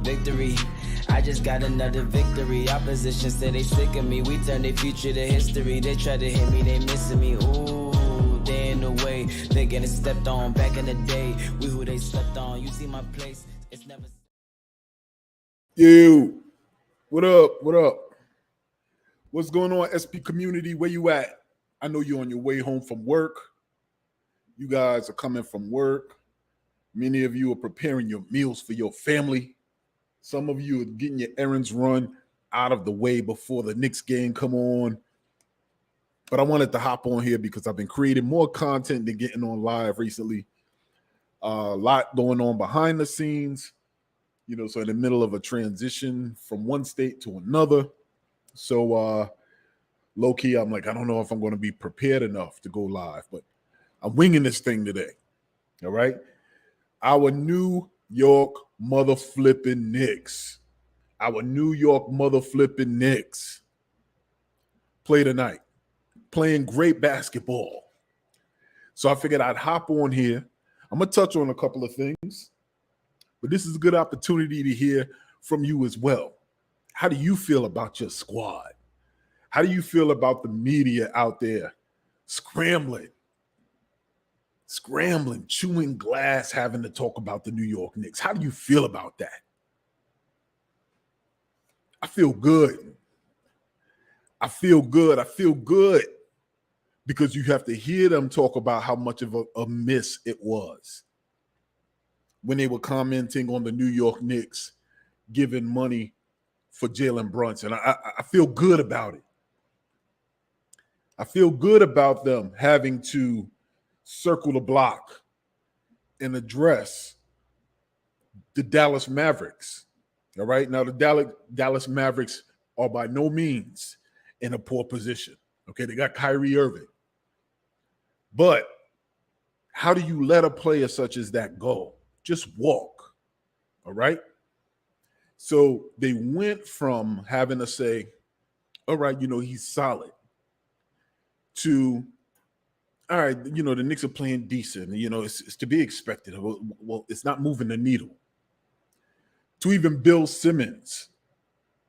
victory. I just got another victory. Opposition say they sick of me. We turn their future to history. They try to hit me, they missing me. Ooh, they in the way. They getting stepped on back in the day. We who they slept on. You see my place. It's never. You, what up? What up? What's going on, SP community? Where you at? I know you're on your way home from work. You guys are coming from work. Many of you are preparing your meals for your family. Some of you are getting your errands run out of the way before the Knicks game come on. But I wanted to hop on here because I've been creating more content than getting on live recently. A lot going on behind the scenes, so in the middle of a transition from one state to another. So low-key, I'm like, I don't know if I'm going to be prepared enough to go live, but I'm winging this thing today, all right? Our New York mother-flipping Knicks. Our New York mother-flipping Knicks play tonight, playing great basketball. So I figured I'd hop on here. I'm going to touch on a couple of things, but this is a good opportunity to hear from you as well. How do you feel about your squad? How do you feel about the media out there scrambling, chewing glass, having to talk about the New York Knicks? How do you feel about that? I feel good. I feel good because you have to hear them talk about how much of a miss it was when they were commenting on the New York Knicks giving money for Jalen Brunson. I feel good about it. I feel good about them having to circle the block and address the Dallas Mavericks. All right. Now, the Dallas Mavericks are by no means in a poor position. Okay. They got Kyrie Irving. But how do you let a player such as that go? Just walk. All right. So they went from having to say, all right, he's solid, to, all right, the Knicks are playing decent. It's to be expected. Well, it's not moving the needle. To even Bill Simmons,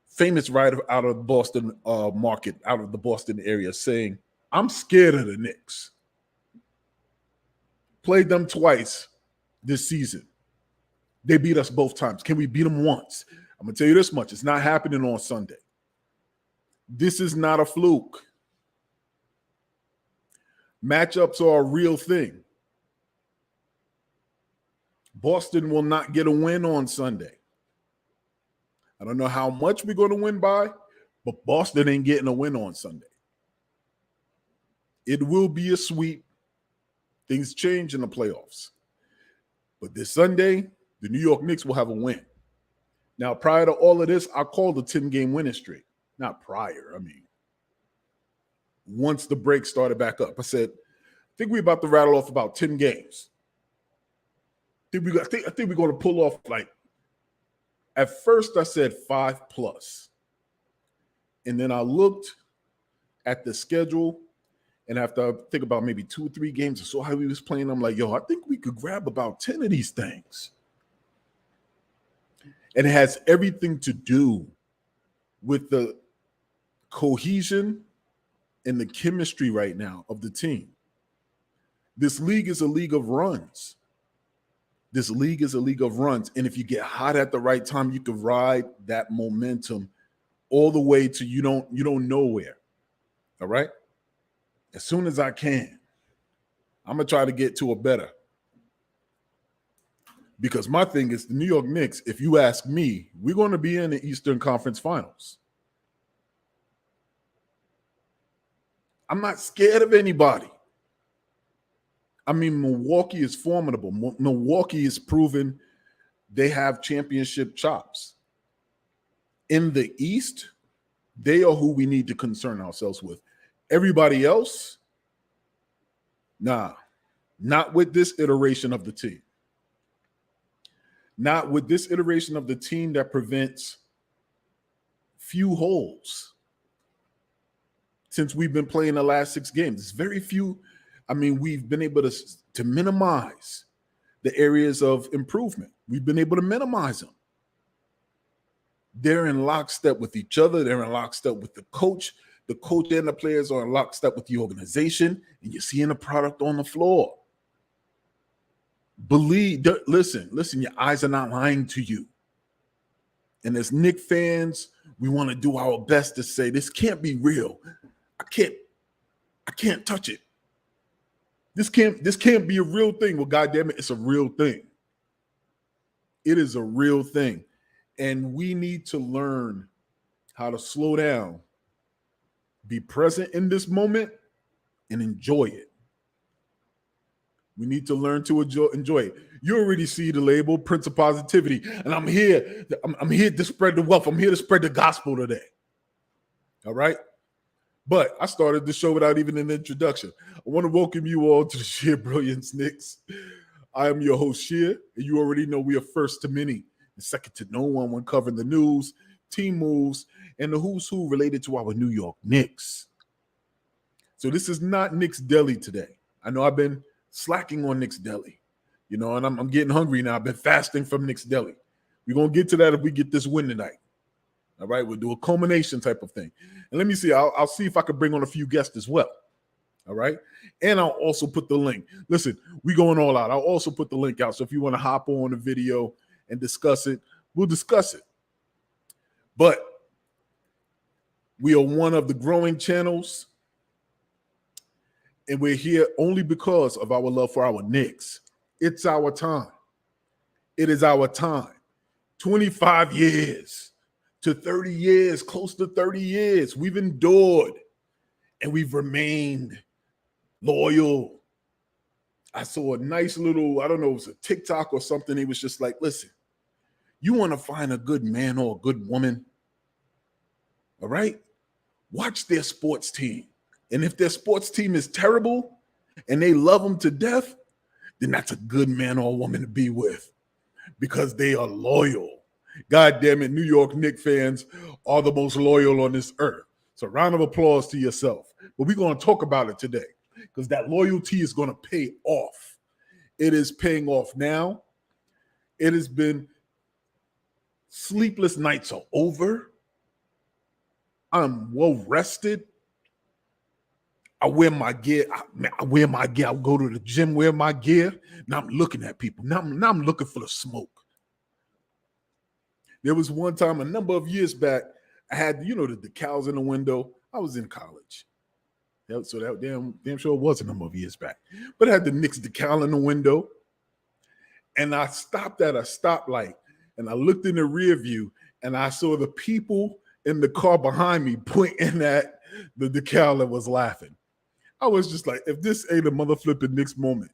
famous writer out of Boston market, out of the Boston area, saying, I'm scared of the Knicks. Played them twice this season. They beat us both times. Can we beat them once? I'm going to tell you this much. It's not happening on Sunday. This is not a fluke. Matchups are a real thing. Boston will not get a win on Sunday. I don't know how much we're going to win by, but Boston ain't getting a win on Sunday. It will be a sweep. Things change in the playoffs. But this Sunday, the New York Knicks will have a win. Now, prior to all of this, I called a 10-game winning streak. Not prior, once the break started back up. I said, I think we're about to rattle off about 10 games. I think we're going to pull off, at first I said 5+. And then I looked at the schedule, and after I think about maybe 2 or 3 games, I saw how he was playing. I'm like, I think we could grab about 10 of these things. And it has everything to do with the cohesion and the chemistry right now of the team. This league is a league of runs. And if you get hot at the right time, you can ride that momentum all the way to you don't know where. All right? As soon as I can, I'm going to try to get to a better. Because my thing is the New York Knicks, if you ask me, we're going to be in the Eastern Conference Finals. I'm not scared of anybody. Milwaukee is formidable. Milwaukee is proven they have championship chops. In the East, they are who we need to concern ourselves with. Everybody else, nah, not with this iteration of the team. Not with this iteration of the team that prevents few holes. Since we've been playing the last 6 games, it's very few. We've been able to minimize the areas of improvement. We've been able to minimize them. They're in lockstep with each other. They're in lockstep with the coach. The coach and the players are in lockstep with the organization, and you're seeing the product on the floor. Listen, your eyes are not lying to you. And as Knicks fans, we want to do our best to say this can't be real. I can't touch it. This can't be a real thing. Well, goddamn it, it's a real thing. It is a real thing. And we need to learn how to slow down, be present in this moment, and enjoy it. We need to learn to enjoy it. You already see the label, Prince of Positivity, and I'm here. I'm here to spread the wealth. I'm here to spread the gospel today. All right? But I started the show without even an introduction. I want to welcome you all to the Sheer Brilliance Knicks. I am your host, Sheer, and you already know we are first to many and second to no one when covering the news, team moves, and the who's who related to our New York Knicks. So this is not Knicks Deli today. I know I've been slacking on Knicks Deli, and I'm getting hungry now. I've been fasting from Knicks Deli. We're going to get to that if we get this win tonight. All right, we'll do a culmination type of thing. And let me see, I'll see if I can bring on a few guests as well. All right, and I'll also put the link. Listen, we going all out. I'll also put the link out. So if you want to hop on the video and discuss it, we'll discuss it. But we are one of the growing channels, and we're here only because of our love for our Knicks. It's our time. It is our time. 25 years to 30 years, close to 30 years. We've endured and we've remained loyal. I saw a nice little, I don't know, it was a TikTok or something. It was just like, listen, you want to find a good man or a good woman, all right? Watch their sports team. And if their sports team is terrible and they love them to death, then that's a good man or woman to be with because they are loyal. God damn it, New York Knicks fans are the most loyal on this earth. So round of applause to yourself. But we're going to talk about it today because that loyalty is going to pay off. It is paying off now. It has been sleepless nights are over. I'm well rested. I wear my gear. I wear my gear. I'll go to the gym, wear my gear. Now I'm looking at people. Now I'm looking for the smoke. There was one time a number of years back, I had, the decals in the window. I was in college. So that damn sure was a number of years back. But I had the Knicks decal in the window. And I stopped at a stoplight and I looked in the rear view and I saw the people in the car behind me pointing at the decal and was laughing. I was just like, if this ain't a mother flipping Knicks moment.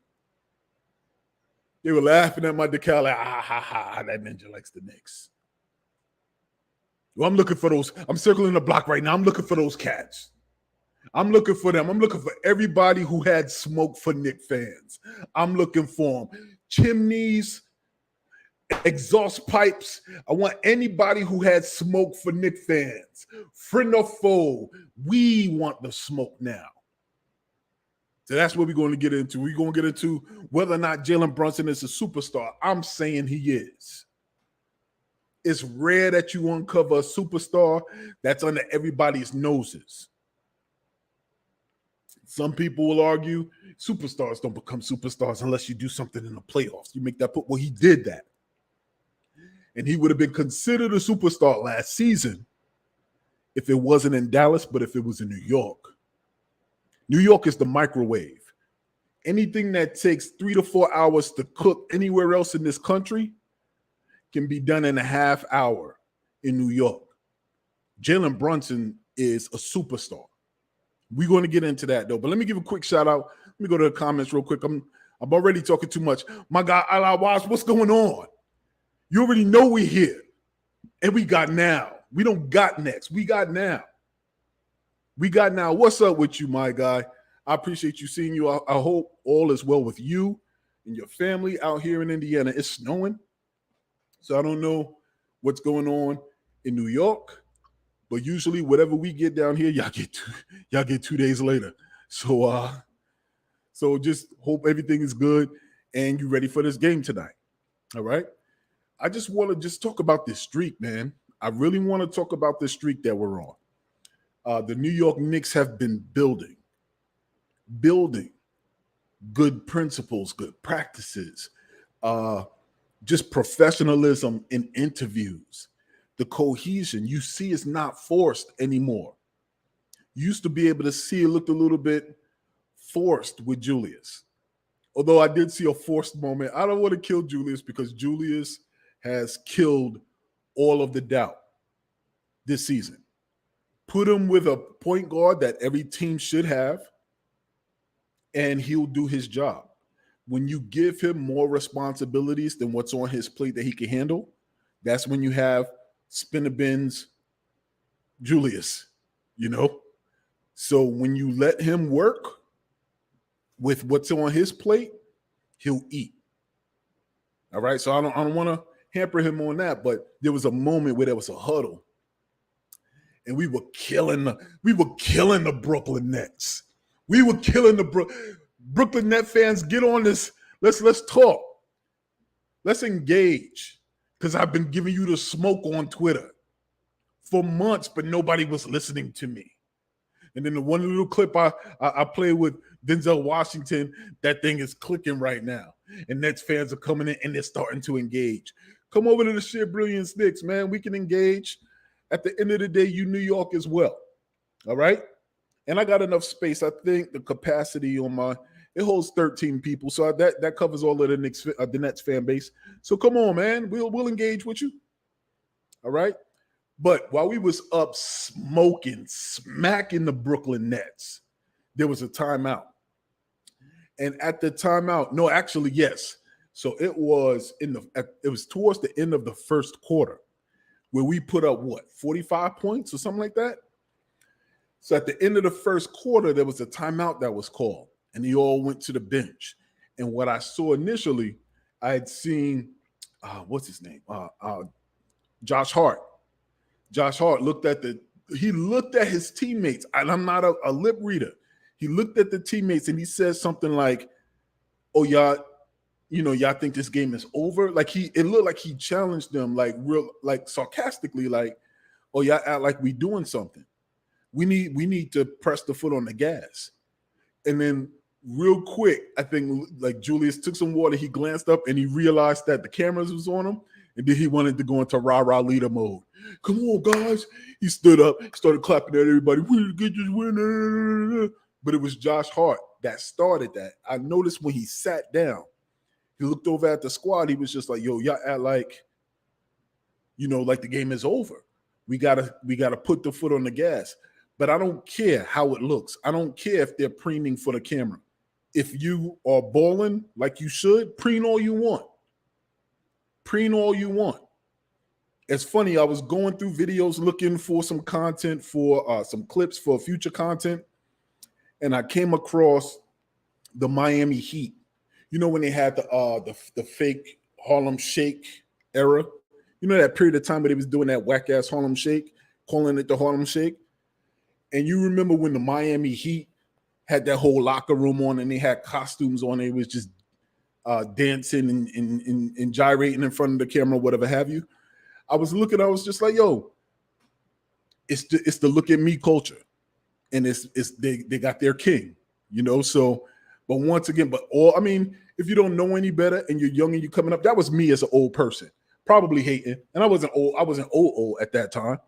They were laughing at my decal like, that ninja likes the Knicks. Well, I'm looking for those. I'm circling the block right now. I'm looking for those cats. I'm looking for them. I'm looking for everybody who had smoke for Knicks fans. I'm looking for them. Chimneys, exhaust pipes. I want anybody who had smoke for Knicks fans. Friend or foe, we want the smoke now. So that's what we're going to get into. We're going to get into whether or not Jalen Brunson is a superstar. I'm saying he is. It's rare that you uncover a superstar that's under everybody's noses. Some people will argue superstars don't become superstars unless you do something in the playoffs. You make that put. Well, he did that. And he would have been considered a superstar last season if it wasn't in Dallas, but if it was in New York. New York is the microwave. Anything that takes 3 to 4 hours to cook anywhere else in this country can be done in a half hour in New York. Jalen Brunson is a superstar. We're going to get into that, though. But let me give a quick shout out. Let me go to the comments real quick. I'm already talking too much. My guy, Alawaz, what's going on? You already know we're here. And we got now. We don't got next. We got now. We got now. What's up with you, my guy? I appreciate you seeing you. I hope all is well with you and your family out here in Indiana. It's snowing. So I don't know what's going on in New York, but usually whatever we get down here, y'all get 2 days later. So just hope everything is good and you ready for this game tonight. All right. I just want to talk about this streak, man. I really want to talk about this streak that we're on. The New York Knicks have been building good principles, good practices, just professionalism in interviews. The cohesion you see is not forced anymore. You used to be able to see it looked a little bit forced with Julius. Although I did see a forced moment. I don't want to kill Julius because Julius has killed all of the doubt this season. Put him with a point guard that every team should have, and he'll do his job. When you give him more responsibilities than what's on his plate that he can handle, that's when you have spinner bins Julius, you know? So when you let him work with what's on his plate, he'll eat. All right. So I don't want to hamper him on that, but there was a moment where there was a huddle, and we were killing the Brooklyn Nets. We were killing the Brooklyn Net fans. Get on this. Let's talk. Let's engage. Because I've been giving you the smoke on Twitter for months, but nobody was listening to me. And then the one little clip I played with Denzel Washington, that thing is clicking right now. And Nets fans are coming in and they're starting to engage. Come over to the Sheer Brilliance Knicks, man. We can engage. At the end of the day, you New York as well. All right? And I got enough space. I think the capacity on it holds 13 people. So that covers all of the Nets fan base. So come on, man. We'll engage with you. All right? But while we was up smacking the Brooklyn Nets, there was a timeout. And at the timeout, no, actually, yes. So it was towards the end of the first quarter where we put up 45 points or something like that. So at the end of the first quarter, there was a timeout that was called, and they all went to the bench. And what I saw initially, I had seen, what's his name? Josh Hart. Josh Hart looked at his teammates, and I'm not a lip reader. He looked at the teammates and he said something like, "Oh, y'all think this game is over?" Like it looked like he challenged them, like real, like sarcastically, like, "Oh, y'all act like we doing something. We need to press the foot on the gas." And then real quick, I think like Julius took some water. He glanced up and he realized that the cameras was on him. And then he wanted to go into rah-rah leader mode. Come on, guys. He stood up, started clapping at everybody. We get this win. But it was Josh Hart that started that. I noticed when he sat down, he looked over at the squad. He was just like, "Yo, y'all act like, like the game is over. We gotta put the foot on the gas." But I don't care how it looks. I don't care if they're preening for the camera. If you are balling like you should, preen all you want. Preen all you want. It's funny, I was going through videos looking for some content for some clips for future content, and I came across the Miami Heat. You know when they had the fake Harlem Shake era? You know that period of time where they was doing that whack-ass Harlem Shake, calling it the Harlem Shake? And you remember when the Miami Heat had that whole locker room on and they had costumes on, it was just dancing and gyrating in front of the camera, whatever have you. I was just like, yo, it's the look at me culture. And they got their king, so, but once again, if you don't know any better and you're young and you're coming up, that was me as an old person, probably hating. And I wasn't old at that time,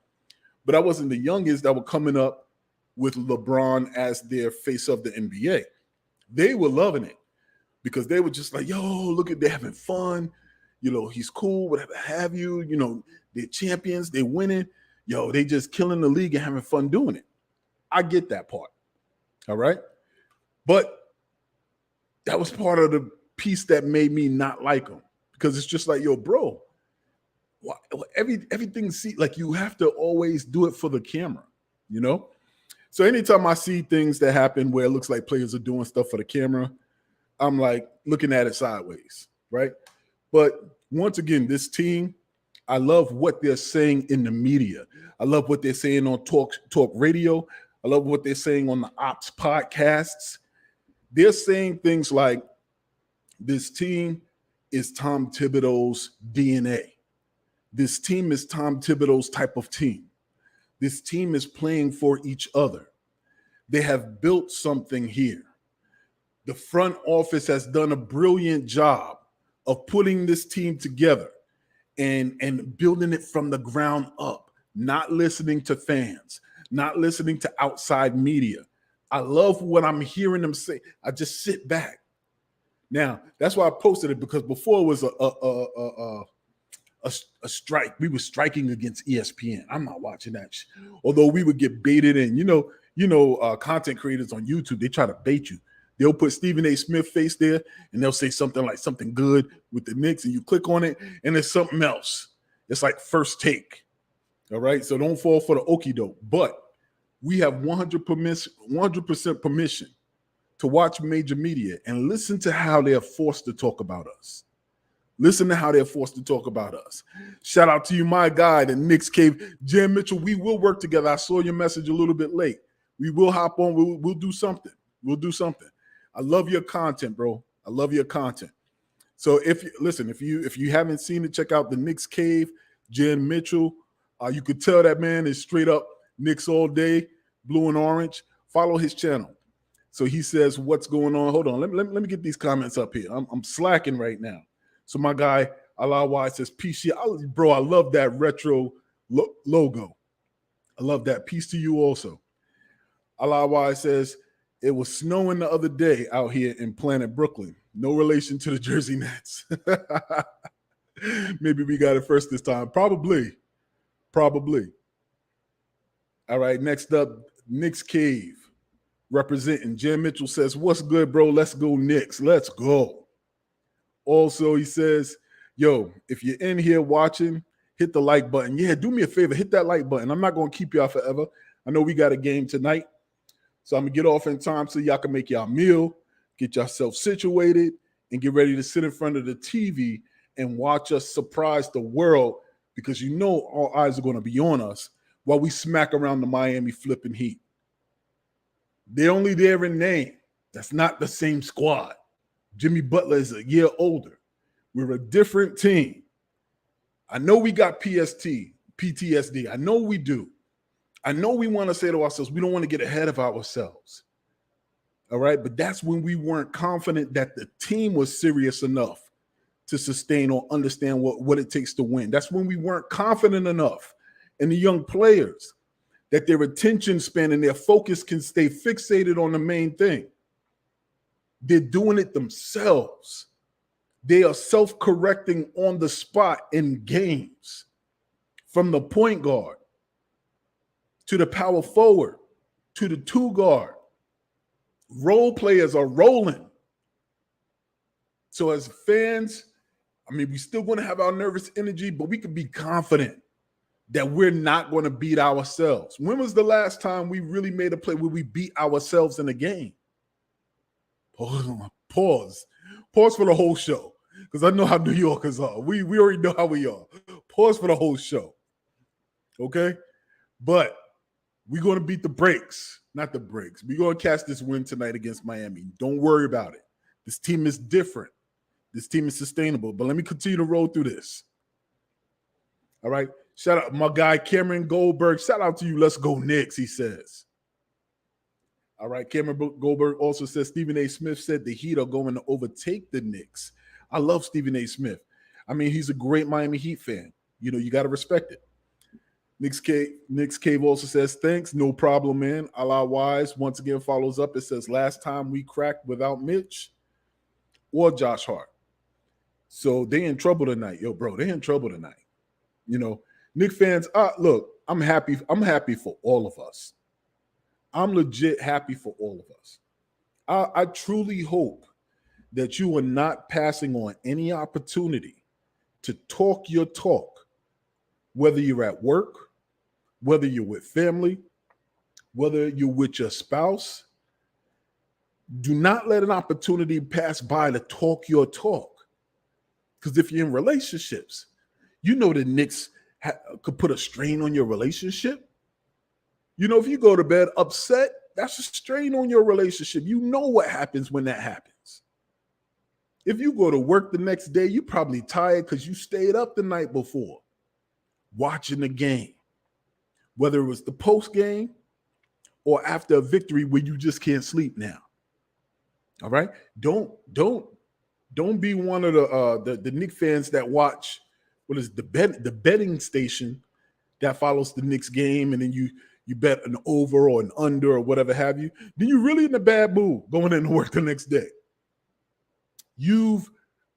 but I wasn't the youngest that were coming up with LeBron as their face of the NBA. They were loving it. Because they were just like, yo, look at, they're having fun. He's cool, whatever have you. They're champions, they're winning. Yo, they just killing the league and having fun doing it. I get that part. All right. But that was part of the piece that made me not like them. Because it's just like, yo, bro, everything, like you have to always do it for the camera, So anytime I see things that happen where it looks like players are doing stuff for the camera, I'm like looking at it sideways, right? But once again, this team, I love what they're saying in the media. I love what they're saying on talk radio. I love what they're saying on the Ops podcasts. They're saying things like this team is Tom Thibodeau's DNA. This team is Tom Thibodeau's type of team. This team is playing for each other. They have built something here. The front office has done a brilliant job of putting this team together and building it from the ground up, not listening to fans, not listening to outside media. I love what I'm hearing them say. I just sit back. Now, that's why I posted it, because before it was a strike. We were striking against ESPN. I'm not watching that shit. Although we would get baited in. Content creators on YouTube, they try to bait you. They'll put Stephen A. Smith face there, and they'll say something like something good with the Knicks, and you click on it, and it's something else. It's like First Take. All right? So don't fall for the okie doke. But we have 100% permission to watch major media and listen to how they're forced to talk about us. Listen to how they're forced to talk about us. Shout out to you, my guy, the Knicks Cave. Jim Mitchell, we will work together. I saw your message a little bit late. We will hop on. We'll do something. We'll do something. I love your content, bro. I love your content. So if you haven't seen it, check out the Knicks Cave, Jen Mitchell. You could tell that man is straight up Knicks all day, blue and orange. Follow his channel. So he says, what's going on? Hold on. Let me get these comments up here. I'm slacking right now. So my guy, Allah says, peace. Bro, I love that retro logo. I love that. Peace to you also. Allah says, it was snowing the other day out here in Planet Brooklyn. No relation to the Jersey Nets. Maybe we got it first this time. Probably. All right, next up, Knicks Cave. Representing. Jim Mitchell says, what's good, bro? Let's go Knicks. Let's go. Also, he says, yo, if you're in here watching, hit the like button. Yeah, do me a favor. Hit that like button. I'm not going to keep y'all forever. I know we got a game tonight. So I'm going to get off in time so y'all can make y'all meal, get yourself situated, and get ready to sit in front of the TV and watch us surprise the world, because you know all eyes are going to be on us while we smack around the Miami flipping Heat. They're only there in name. That's not the same squad. Jimmy Butler is a year older. We're a different team. I know we got PTSD. I know we do. I know we want to say to ourselves, we don't want to get ahead of ourselves. All right. But that's when we weren't confident that the team was serious enough to sustain or understand what it takes to win. That's when we weren't confident enough in the young players that their attention span and their focus can stay fixated on the main thing. They're doing it themselves. They are self-correcting on the spot in games, from the point guard to the power forward to the two guard. Role players are rolling. So as fans, we still going to have our nervous energy, but we can be confident that we're not going to beat ourselves. When was the last time we really made a play where we beat ourselves in a game? Pause for the whole show, because I know how New Yorkers are. We already know how we are. Pause for the whole show. Okay? But we're going to beat the brakes, not the brakes. We're going to catch this win tonight against Miami. Don't worry about it. This team is different. This team is sustainable. But let me continue to roll through this. All right? Shout out my guy, Cameron Goldberg. Shout out to you. Let's go Knicks, he says. All right, Cameron Goldberg also says Stephen A. Smith said the Heat are going to overtake the Knicks. I love Stephen A. Smith. He's a great Miami Heat fan. You got to respect it. Knicks Cave also says, thanks, no problem, man. Allah Wise once again follows up. It says, last time we cracked without Mitch or Josh Hart. So they in trouble tonight. Yo, bro, they in trouble tonight. Knick fans, look, I'm happy for all of us. I'm legit happy for all of us. I truly hope that you are not passing on any opportunity to talk your talk, whether you're at work, whether you're with family, whether you're with your spouse. Do not let an opportunity pass by to talk your talk. Because if you're in relationships, the Knicks could put a strain on your relationship. If you go to bed upset, that's a strain on your relationship. You know what happens when that happens. If you go to work the next day, you're probably tired because you stayed up the night before. watching the game, whether it was the post game or after a victory where you just can't sleep now. All right, don't be one of the Knicks fans that watch what is the betting station that follows the Knicks game, and then you bet an over or an under or whatever have you. Then you're really in a bad mood going into work the next day. You've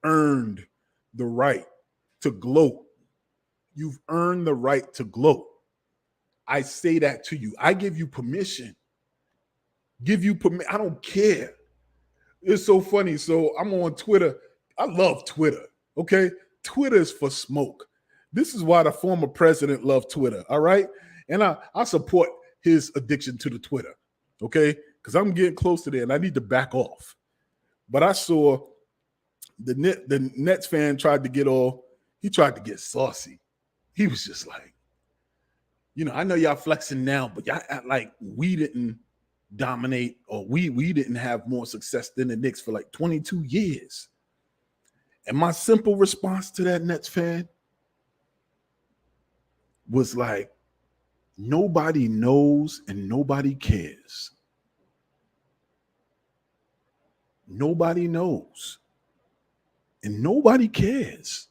earned the right to gloat. You've earned the right to gloat. I say that to you. I give you permission. Give you permission. I don't care. It's so funny. So I'm on Twitter. I love Twitter. Okay. Twitter is for smoke. This is why the former president loved Twitter. All right. And I support his addiction to the Twitter. Okay. Because I'm getting close to there and I need to back off. But I saw the Nets fan tried to get saucy. He was just like, I know y'all flexing now, but y'all act like we didn't dominate or we didn't have more success than the Knicks for like 22 years. And my simple response to that Nets fan was like, nobody knows and nobody cares. Nobody knows and nobody cares.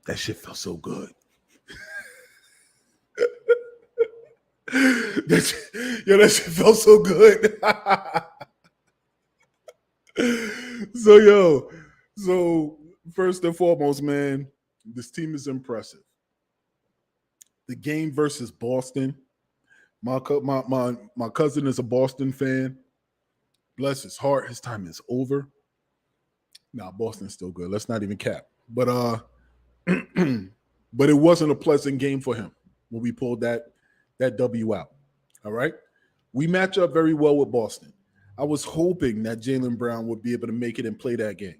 That shit felt so good. That shit felt so good. So first and foremost, man, this team is impressive. The game versus Boston. My cousin is a Boston fan. Bless his heart, his time is over. Nah, Boston's still good. Let's not even cap. But but it wasn't a pleasant game for him when we pulled that W out. All right. We match up very well with Boston. I was hoping that Jaylen Brown would be able to make it and play that game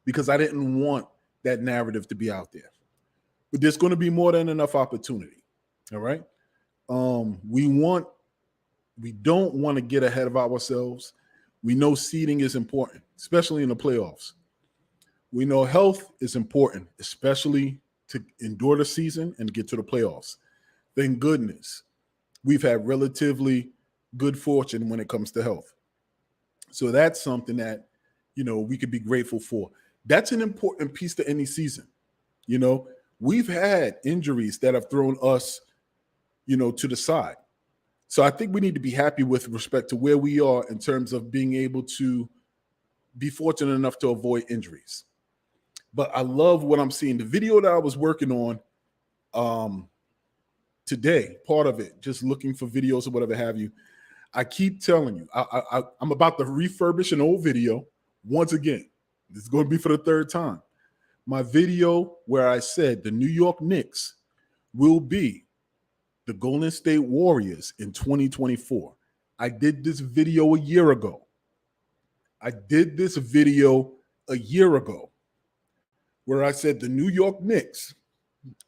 because I didn't want that narrative to be out there. But there's going to be more than enough opportunity. All right. We don't want to get ahead of ourselves. We know seeding is important, especially in the playoffs. We know health is important, especially to endure the season and get to the playoffs. Thank goodness we've had relatively good fortune when it comes to health. So that's something that, we could be grateful for. That's an important piece to any season. We've had injuries that have thrown us, to the side. So I think we need to be happy with respect to where we are in terms of being able to be fortunate enough to avoid injuries. But I love what I'm seeing. The video that I was working on today, part of it, just looking for videos or whatever have you, I keep telling you, I'm about to refurbish an old video once again. This is going to be for the third time. My video where I said the New York Knicks will be the Golden State Warriors in 2024. I did this video a year ago. Where I said the New York Knicks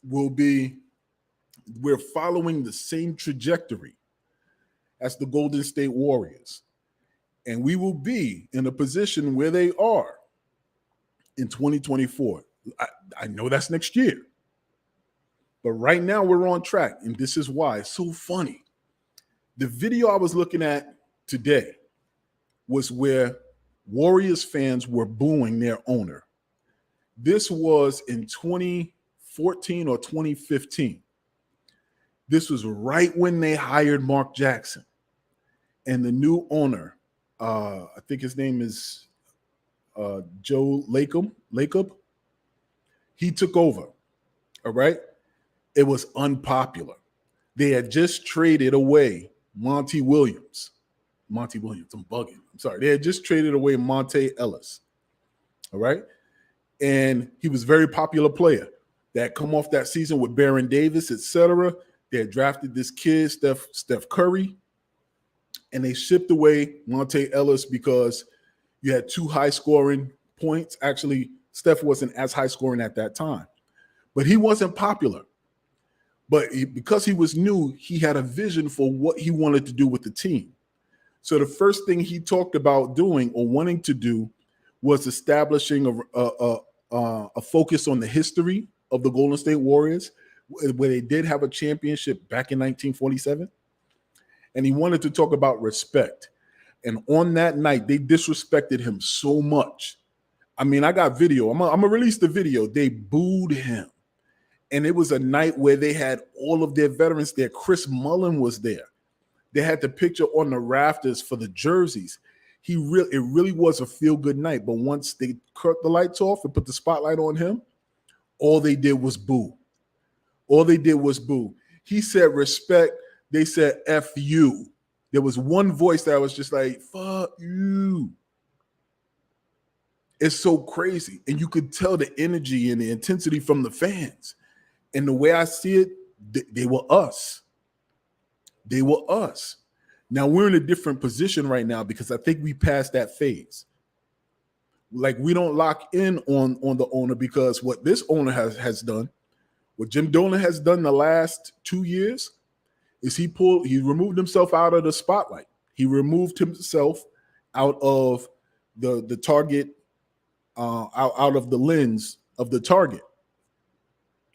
we're following the same trajectory as the Golden State Warriors. And we will be in a position where they are in 2024. I know that's next year. But right now we're on track. And this is why it's so funny. The video I was looking at today was where Warriors fans were booing their owner. This was in 2014 or 2015. This was right when they hired Mark Jackson. And the new owner, I think his name is Joe Lacob. He took over. All right. It was unpopular. They had just traded away Monty Williams. I'm bugging. I'm sorry. They had just traded away Monte Ellis. All right. And he was a very popular player that come off that season with Baron Davis, etc. They had drafted this kid, Steph Curry, and they shipped away Monte Ellis because you had two high-scoring points. Actually, Steph wasn't as high-scoring at that time, but he wasn't popular. But because he was new, he had a vision for what he wanted to do with the team. So the first thing he talked about doing or wanting to do was establishing a focus on the history of the Golden State Warriors, where they did have a championship back in 1947. And he wanted to talk about respect. And on that night, they disrespected him so much. I mean, I got video. I'm going to release the video. They booed him. And it was a night where they had all of their veterans there. Chris Mullin was there. They had the picture on the rafters for the jerseys. It really was a feel-good night. But once they cut the lights off and put the spotlight on him, all they did was boo. All they did was boo. He said respect. They said F you. There was one voice that was just like, fuck you. It's so crazy. And you could tell the energy and the intensity from the fans. And the way I see it, they were us. They were us. Now we're in a different position right now because I think we passed that phase. Like we don't lock in on the owner because what this owner has done, what Jim Dolan has done the last 2 years, is he removed himself out of the spotlight. He removed himself out of the target, out of the lens of the target.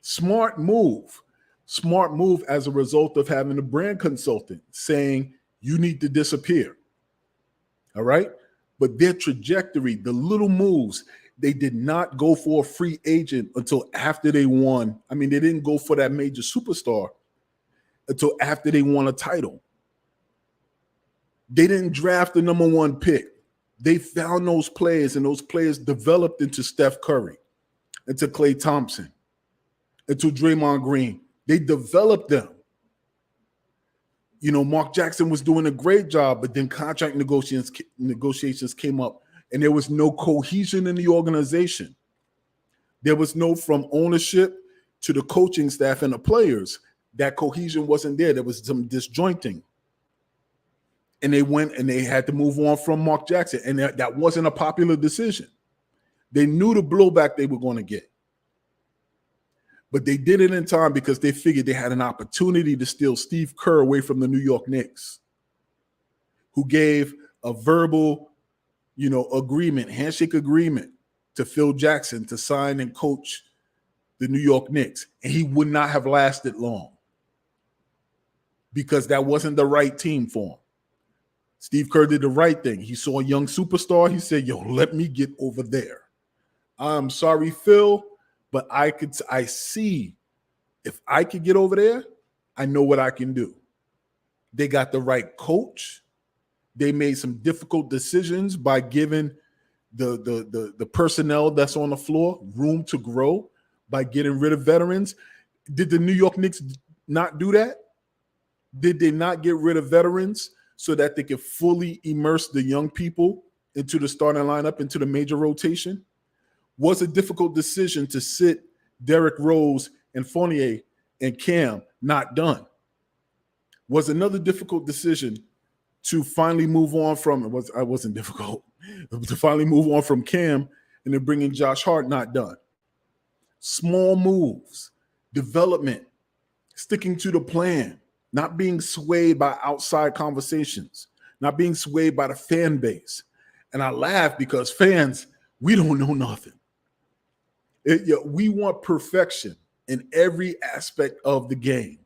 Smart move as a result of having a brand consultant saying you need to disappear. All right. But their trajectory, the little moves, they did not go for a free agent until after they won. I mean, they didn't go for that major superstar until after they won a title. They didn't draft the number one pick. They found those players, and those players developed into Steph Curry, into Klay Thompson, into Draymond Green. They developed them. You know, Mark Jackson was doing a great job, but then contract negotiations came up, and there was no cohesion in the organization. There was no, from ownership to the coaching staff and the players, that cohesion wasn't there. There was some disjointing. And they went and they had to move on from Mark Jackson. And that wasn't a popular decision. They knew the blowback they were going to get. But they did it in time because they figured they had an opportunity to steal Steve Kerr away from the New York Knicks, who gave a verbal, handshake agreement to Phil Jackson to sign and coach the New York Knicks. And he would not have lasted long because that wasn't the right team for him. Steve Kerr did the right thing. He saw a young superstar. He said, yo, let me get over there. I'm sorry, Phil, but I see if I could get over there, I know what I can do. They got the right coach. They made some difficult decisions by giving the personnel that's on the floor room to grow by getting rid of veterans. Did the New York Knicks not do that? Did they not get rid of veterans so that they could fully immerse the young people into the starting lineup, into the major rotation? Was a difficult decision to sit Derrick Rose and Fournier and Cam? Not done. Was another difficult decision to finally move on from, it wasn't difficult, to finally move on from Cam and then bring in Josh Hart? Not done. Small moves, development, sticking to the plan, not being swayed by outside conversations, not being swayed by the fan base. And I laugh because fans, we don't know nothing. We want perfection in every aspect of the game.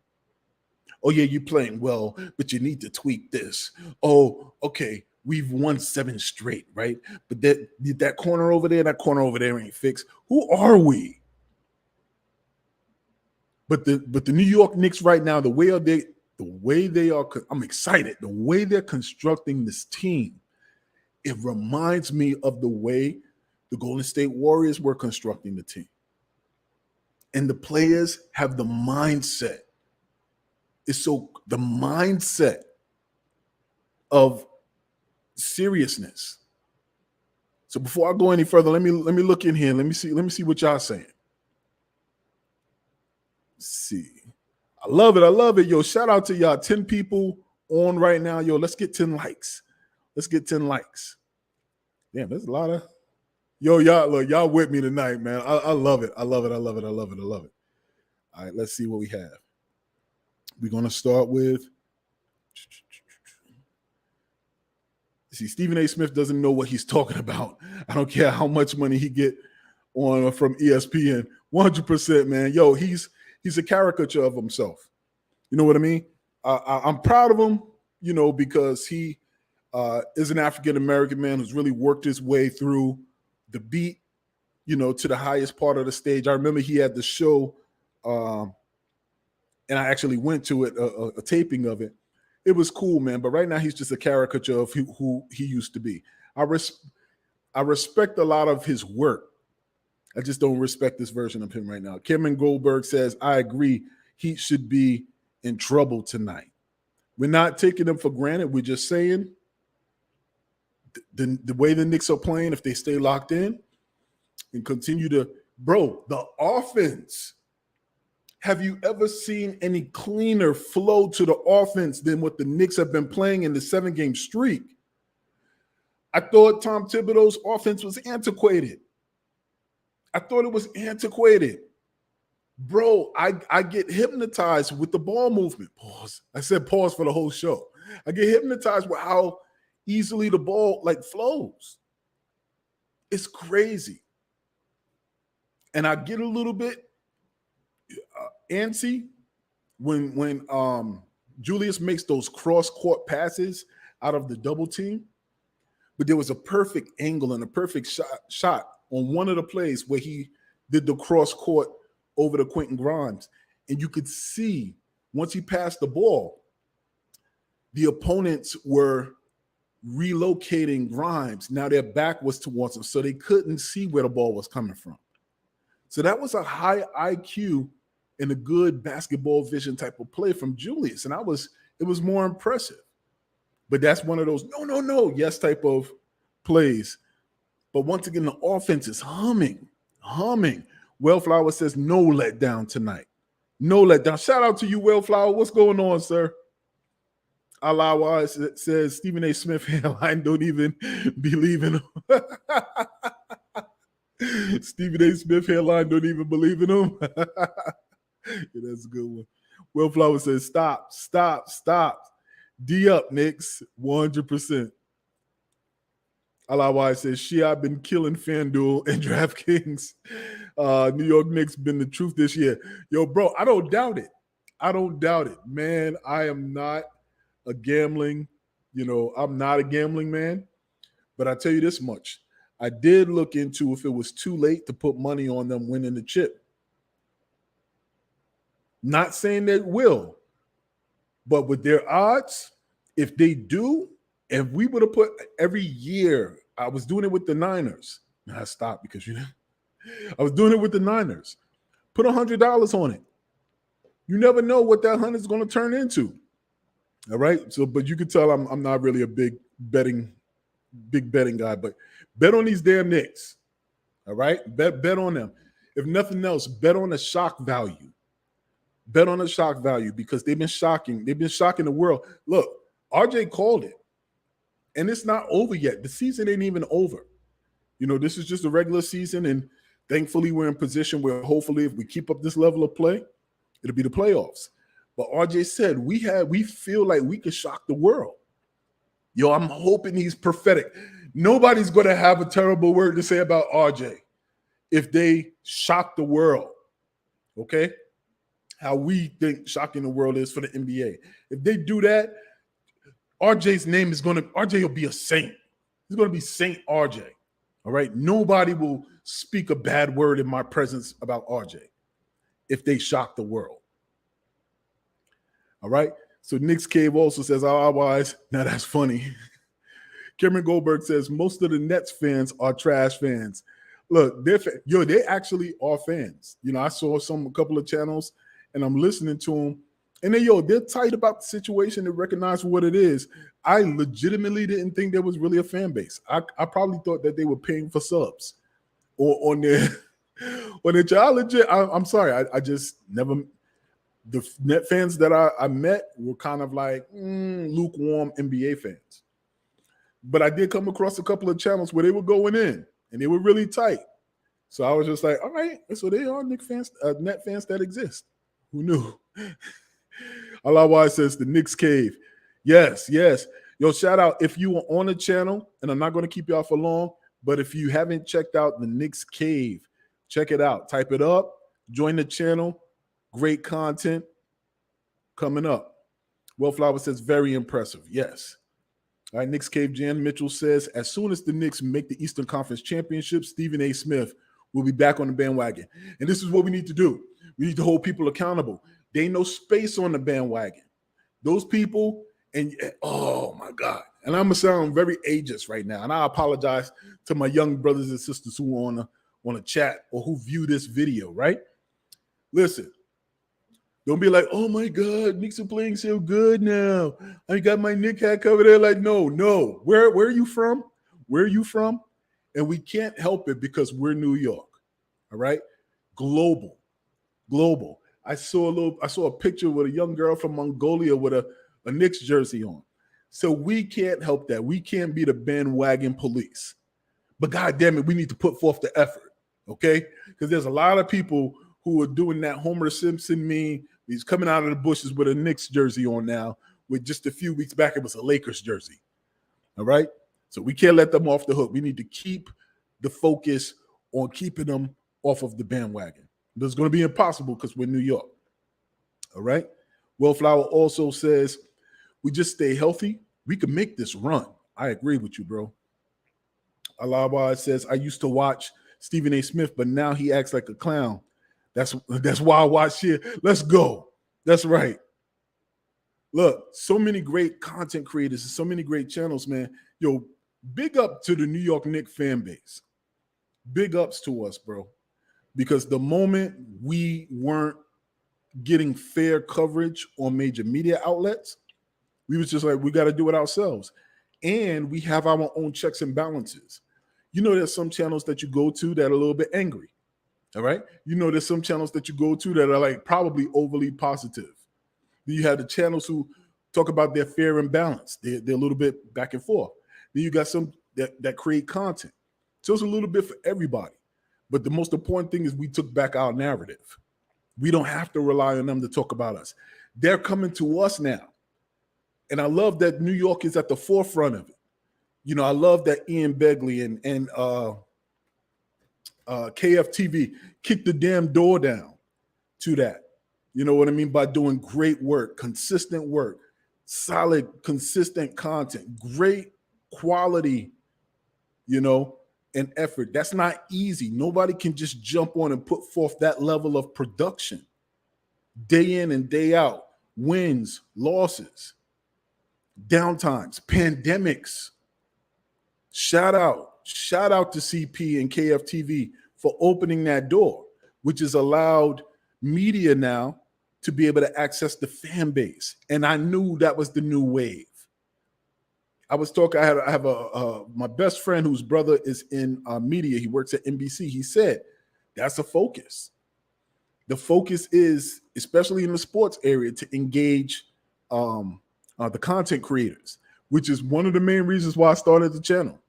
Oh, yeah, you're playing well, but you need to tweak this. Oh, okay, we've won 7 straight, right? But that corner over there ain't fixed. Who are we? But the New York Knicks right now, the way they are, I'm excited. The way they're constructing this team, it reminds me of the way the Golden State Warriors were constructing the team. And the players have the mindset. The mindset of seriousness. So before I go any further, let me look in here. Let me see what y'all saying. Let's see. I love it. Yo, shout out to y'all. 10 people on right now. Yo, let's get 10 likes. Damn, there's a lot of. Yo, y'all with me tonight, man. I love it. I love it. All right, let's see what we have. We're going to start with. See, Stephen A. Smith doesn't know what he's talking about. I don't care how much money he get on from ESPN. 100%, man. Yo, he's a caricature of himself. You know what I mean? I'm proud of him, you know, because he is an African-American man who's really worked his way through the beat, you know, to the highest part of the stage. I remember he had the show, and I actually went to it, a taping of it. It was cool, man. But right now he's just a caricature of who he used to be. I respect a lot of his work. I just don't respect this version of him right now. Cameron Goldberg says, I agree. He should be in trouble tonight. We're not taking them for granted. We're just saying the way the Knicks are playing, if they stay locked in and continue to, bro, the offense. Have you ever seen any cleaner flow to the offense than what the Knicks have been playing in the 7-game streak? I thought Tom Thibodeau's offense was antiquated. I thought it was antiquated. Bro, I get hypnotized with the ball movement. Pause. I said pause for the whole show. I get hypnotized with how easily the ball like flows. It's crazy. And I get a little bit antsy when Julius makes those cross-court passes out of the double team. But there was a perfect angle and a perfect shot on one of the plays where he did the cross-court over to Quentin Grimes. And you could see once he passed the ball, the opponents were relocating Grimes. Now their back was towards him, so they couldn't see where the ball was coming from. So that was a high IQ and a good basketball vision type of play from Julius. And it was more impressive. But that's one of those no, yes type of plays. But once again, the offense is humming. Wellflower says no letdown tonight. No letdown. Shout out to you, Wellflower. What's going on, sir? Allah says Stephen A. Smith hairline don't even believe in him. Stephen A. Smith hairline don't even believe in him. Yeah, that's a good one. Wellflower says stop. D up, Knicks, 100%. Allah says, I've been killing FanDuel and DraftKings. New York Knicks been the truth this year. Yo, bro, I don't doubt it. Man, I am not a gambling, I'm not a gambling man. But I tell you this much. I did look into if it was too late to put money on them winning the chip. Not saying they will. But with their odds, if they do, if we would have put every year, I was doing it with the Niners. Now I stopped because, I was doing it with the Niners. Put $100 on it. You never know what that 100 is going to turn into. All right. So, but you can tell I'm not really a big betting guy, but bet on these damn Knicks. All right. Bet on them. If nothing else, bet on the shock value. Bet on the shock value because they've been shocking. They've been shocking the world. Look, RJ called it. And it's not over yet. The season ain't even over. This is just a regular season. And thankfully, we're in position where hopefully if we keep up this level of play, it'll be the playoffs. But RJ said, we feel like we could shock the world. Yo, I'm hoping he's prophetic. Nobody's going to have a terrible word to say about RJ if they shock the world. Okay? How we think shocking the world is for the NBA. If they do that, RJ's name is RJ will be a saint. He's going to be Saint RJ. All right? Nobody will speak a bad word in my presence about RJ if they shock the world. All right? So Nick's Cave also says, otherwise, now that's funny. Cameron Goldberg says, most of the Nets fans are trash fans. Look, they actually are fans. I saw a couple of channels, and I'm listening to them, and they're tight about the situation. They recognize what it is. I legitimately didn't think there was really a fan base. I probably thought that they were paying for subs or on their child. Legit, I'm sorry. I just never. The net fans that I met were kind of like lukewarm NBA fans. But I did come across a couple of channels where they were going in, and they were really tight. So I was just like, all right, so they are net fans that exist. Who knew? Allah says the Knicks Cave. Yes. Yo, shout out if you are on the channel, and I'm not going to keep y'all for long, but if you haven't checked out the Knicks Cave, Check it out. Type it up. Join the channel. Great content coming up. Wellflower says, very impressive. Yes. All right, Knicks Cave Jan Mitchell says, as soon as the Knicks make the Eastern Conference Championship, Stephen A. Smith will be back on the bandwagon. And this is what we need to do. We need to hold people accountable. There ain't no space on the bandwagon. Those people, and oh my God. And I'm going to sound very ageist right now. And I apologize to my young brothers and sisters who are on a chat or who view this video, right? Listen. Don't be like, oh my God, Knicks are playing so good now. I got my Knick hat covered there. Like, no. Where are you from? Where are you from? And we can't help it because we're New York. All right? Global. I saw a picture with a young girl from Mongolia with a Knicks jersey on. So we can't help that. We can't be the bandwagon police. But God damn it, we need to put forth the effort. Okay? Because there's a lot of people who are doing that Homer Simpson meme. He's coming out of the bushes with a Knicks jersey on now. With just a few weeks back, it was a Lakers jersey. All right? So we can't let them off the hook. We need to keep the focus on keeping them off of the bandwagon. But it's going to be impossible because we're New York. All right? Wellflower also says, we just stay healthy. We can make this run. I agree with you, bro. Alawa says, I used to watch Stephen A. Smith, but now he acts like a clown. That's why I watch here. Let's go. That's right. Look, so many great content creators and so many great channels, man. Yo, big up to the New York Knicks fan base. Big ups to us, bro. Because the moment we weren't getting fair coverage on major media outlets, we was just like, we got to do it ourselves. And we have our own checks and balances. You know, there's some channels that you go to that are a little bit angry. All right. You know, there's some channels that you go to that are like probably overly positive. Then you have the channels who talk about their fair and balance. They're a little bit back and forth. Then you got some that create content. So it's a little bit for everybody. But the most important thing is we took back our narrative. We don't have to rely on them to talk about us. They're coming to us now. And I love that New York is at the forefront of it. You know, I love that Ian Begley and KFTV kicked the damn door down to that. You know what I mean? By doing great work, consistent work, solid, consistent content, great quality, you know, and effort. That's not easy. Nobody can just jump on and put forth that level of production day in and day out, wins, losses, downtimes, pandemics. Shout out to CP and KFTV for opening that door, which has allowed media now to be able to access the fan base. And I knew that was the new wave. I was talking, I have my best friend whose brother is in media. He works at NBC. He said, that's a focus. The focus is, especially in the sports area, to engage the content creators, which is one of the main reasons why I started the channel.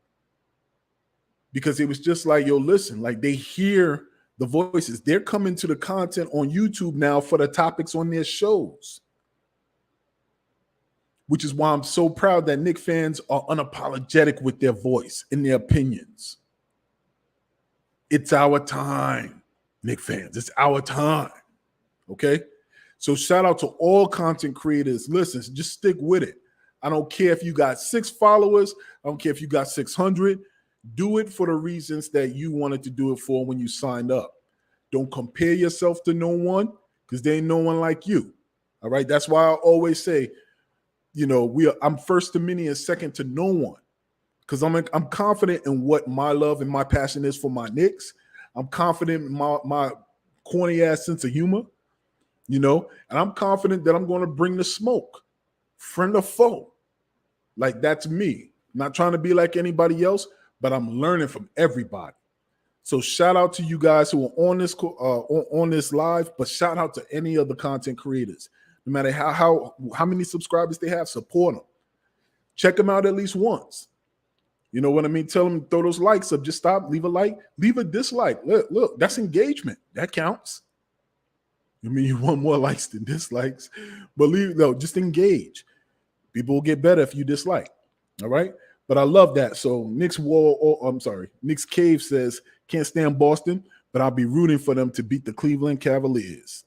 Because it was just like, yo, listen, like they hear the voices. They're coming to the content on YouTube now for the topics on their shows. Which is why I'm so proud that Knicks fans are unapologetic with their voice and their opinions. It's our time, Knicks fans. It's our time. Okay? So shout out to all content creators. Listen, just stick with it. I don't care if you got 6 followers. I don't care if you got 600. Do it for the reasons that you wanted to do it for when you signed up. Don't compare yourself to no one because there ain't no one like you. All right? That's why I always say, you know, I'm first to many and second to no one, because I'm confident in what my love and my passion is for my Knicks. I'm confident in my corny ass sense of humor, you know, and I'm confident that I'm going to bring the smoke, friend or foe. Like that's me. Not trying to be like anybody else, but I'm learning from everybody. So shout out to you guys who are on this live, but shout out to any of the content creators. No matter how many subscribers they have, support them. Check them out at least once. You know what I mean? Tell them, throw those likes up. Just stop, leave a like, leave a dislike. Look, that's engagement. That counts. I mean, you want more likes than dislikes, but just engage. People will get better if you dislike. All right? But I love that. So Knicks Cave says, can't stand Boston, but I'll be rooting for them to beat the Cleveland Cavaliers.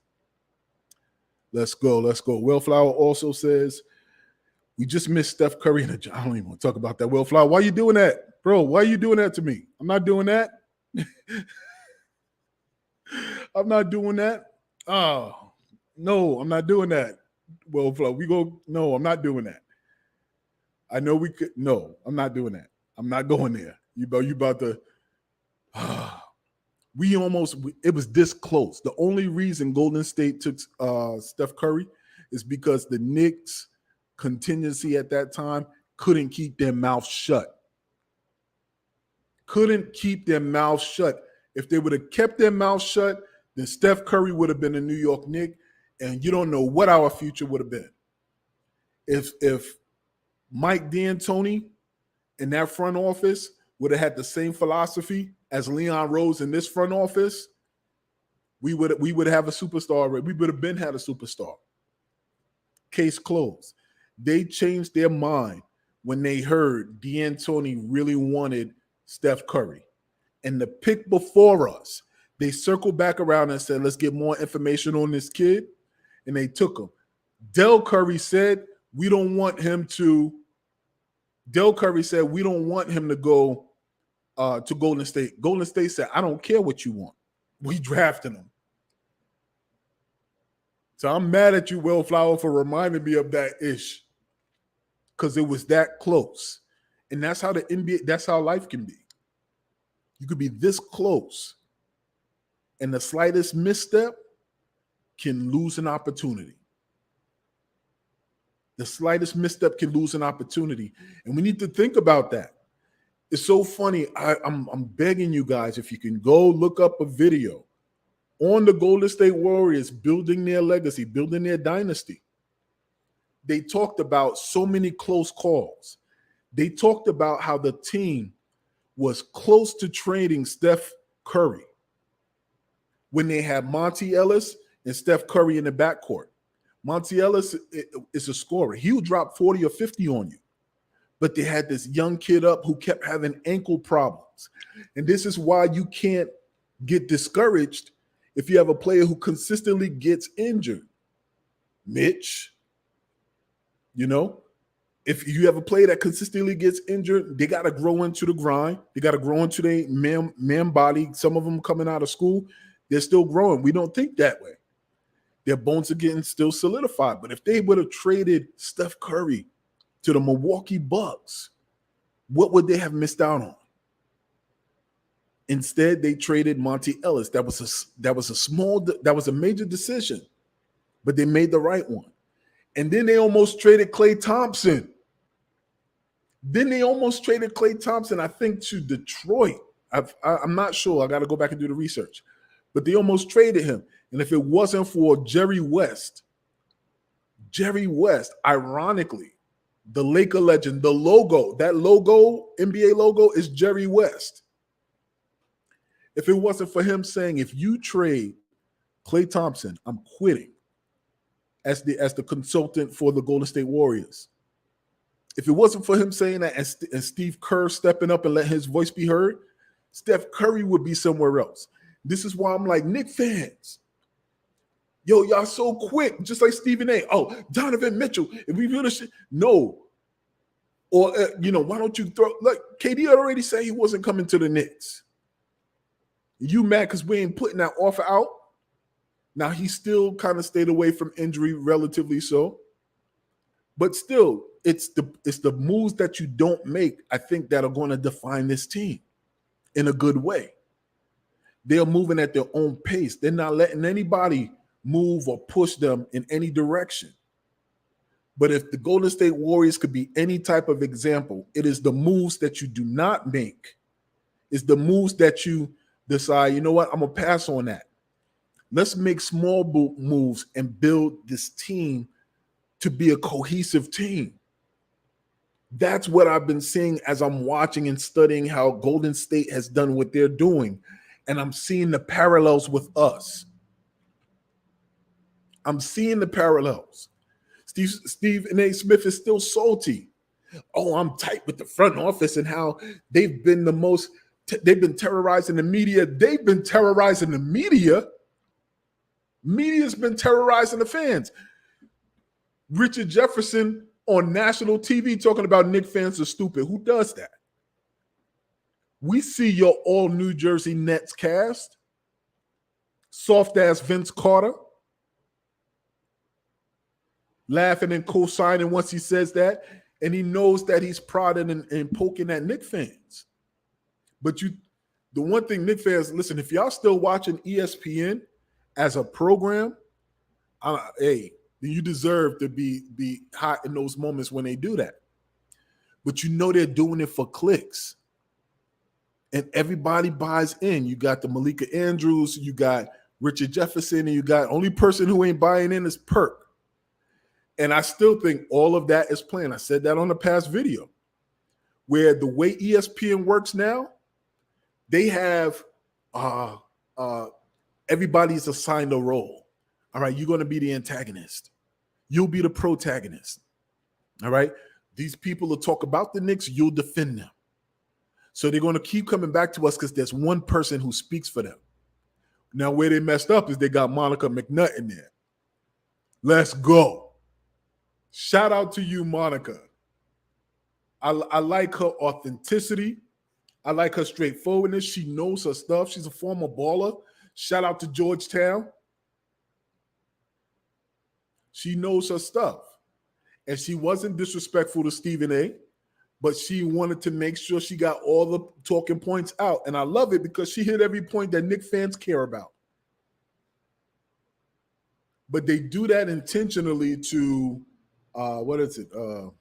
Let's go. Wellflower also says, we just missed Steph Curry. I don't even want to talk about that. Wellflower, why are you doing that? Bro, why are you doing that to me? I'm not doing that. I'm not doing that. Oh, no, I'm not doing that. Wellflower, no, I'm not doing that. I know we could. No, I'm not doing that. I'm not going there. You about to. It was this close. The only reason Golden State took Steph Curry is because the Knicks contingency at that time couldn't keep their mouth shut. If they would have kept their mouth shut, then Steph Curry would have been a New York Knick, and you don't know what our future would have been. If Mike D'Antoni in that front office would have had the same philosophy as Leon Rose in this front office, we would have a superstar. We would have had a superstar. Case closed. They changed their mind when they heard D'Antoni really wanted Steph Curry. And the pick before us, they circled back around and said, let's get more information on this kid. And they took him. Del Curry said, we don't want him to go to Golden State. Golden State said, I don't care what you want. We drafted him. So I'm mad at you, Wellflower, for reminding me of that ish. Because it was that close. And that's how the NBA, that's how life can be. You could be this close. And the slightest misstep can lose an opportunity. The slightest misstep can lose an opportunity. And we need to think about that. It's so funny. I'm begging you guys, if you can go look up a video on the Golden State Warriors building their legacy, building their dynasty. They talked about so many close calls. They talked about how the team was close to trading Steph Curry when they had Monty Ellis and Steph Curry in the backcourt. Monty Ellis is a scorer. He'll drop 40 or 50 on you. But they had this young kid up who kept having ankle problems. And this is why you can't get discouraged if you have a player who consistently gets injured. Mitch, if you have a player that consistently gets injured, they got to grow into the grind. They got to grow into their man body. Some of them coming out of school, they're still growing. We don't think that way. Their bones are getting still solidified. But if they would have traded Steph Curry to the Milwaukee Bucks, what would they have missed out on? Instead, they traded Monty Ellis. That was a major decision, but they made the right one. And then they almost traded Klay Thompson. I think, to Detroit. I'm not sure. I got to go back and do the research. But they almost traded him. And if it wasn't for Jerry West, ironically, the Laker legend, that logo, NBA logo, is Jerry West. If it wasn't for him saying, if you trade Klay Thompson, I'm quitting as the consultant for the Golden State Warriors. If it wasn't for him saying that and Steve Kerr stepping up and letting his voice be heard, Steph Curry would be somewhere else. This is why I'm like, Knicks fans, yo, y'all so quick, just like Stephen A. Oh, Donovan Mitchell, if we feel this shit, no. Or, why don't you throw, like, KD already said he wasn't coming to the Knicks. You mad because we ain't putting that offer out? Now, he still kind of stayed away from injury, relatively so. But still, it's the moves that you don't make, I think, that are going to define this team in a good way. They're moving at their own pace. They're not letting anybody move or push them in any direction. But if the Golden State Warriors could be any type of example, it is the moves that you do not make. It's the moves that you decide, you know what, I'm going to pass on that. Let's make small moves and build this team to be a cohesive team. That's what I've been seeing as I'm watching and studying how Golden State has done what they're doing. And I'm seeing the parallels with us. I'm seeing the parallels. Stephen A. Smith is still salty. Oh, I'm tight with the front office and how they've been the most They've been terrorizing the media. They've been terrorizing the media. Media's been terrorizing the fans. Richard Jefferson on national TV talking about Knicks fans are stupid. Who does that? We see your all New Jersey Nets cast. Soft ass Vince Carter. Laughing and co-signing once he says that. And he knows that he's prodding and poking at Knicks fans. But the one thing Knicks fans, listen, if y'all still watching ESPN as a program, hey, then you deserve to be hot in those moments when they do that. But you know they're doing it for clicks. And everybody buys in. You got the Malika Andrews, you got Richard Jefferson, and you got only person who ain't buying in is Perk. And I still think all of that is planned. I said that on the past video, where the way ESPN works now, they have everybody's assigned a role. All right, you're going to be the antagonist. You'll be the protagonist. All right, these people will talk about the Knicks. You'll defend them. So they're going to keep coming back to us because there's one person who speaks for them. Now, where they messed up is they got Monica McNutt in there. Let's go. Shout out to you, Monica. I like her authenticity. I like her straightforwardness. She knows her stuff. She's a former baller. Shout out to Georgetown. She knows her stuff. And she wasn't disrespectful to Stephen A., but she wanted to make sure she got all the talking points out. And I love it because she hit every point that Knicks fans care about. But they do that intentionally to, to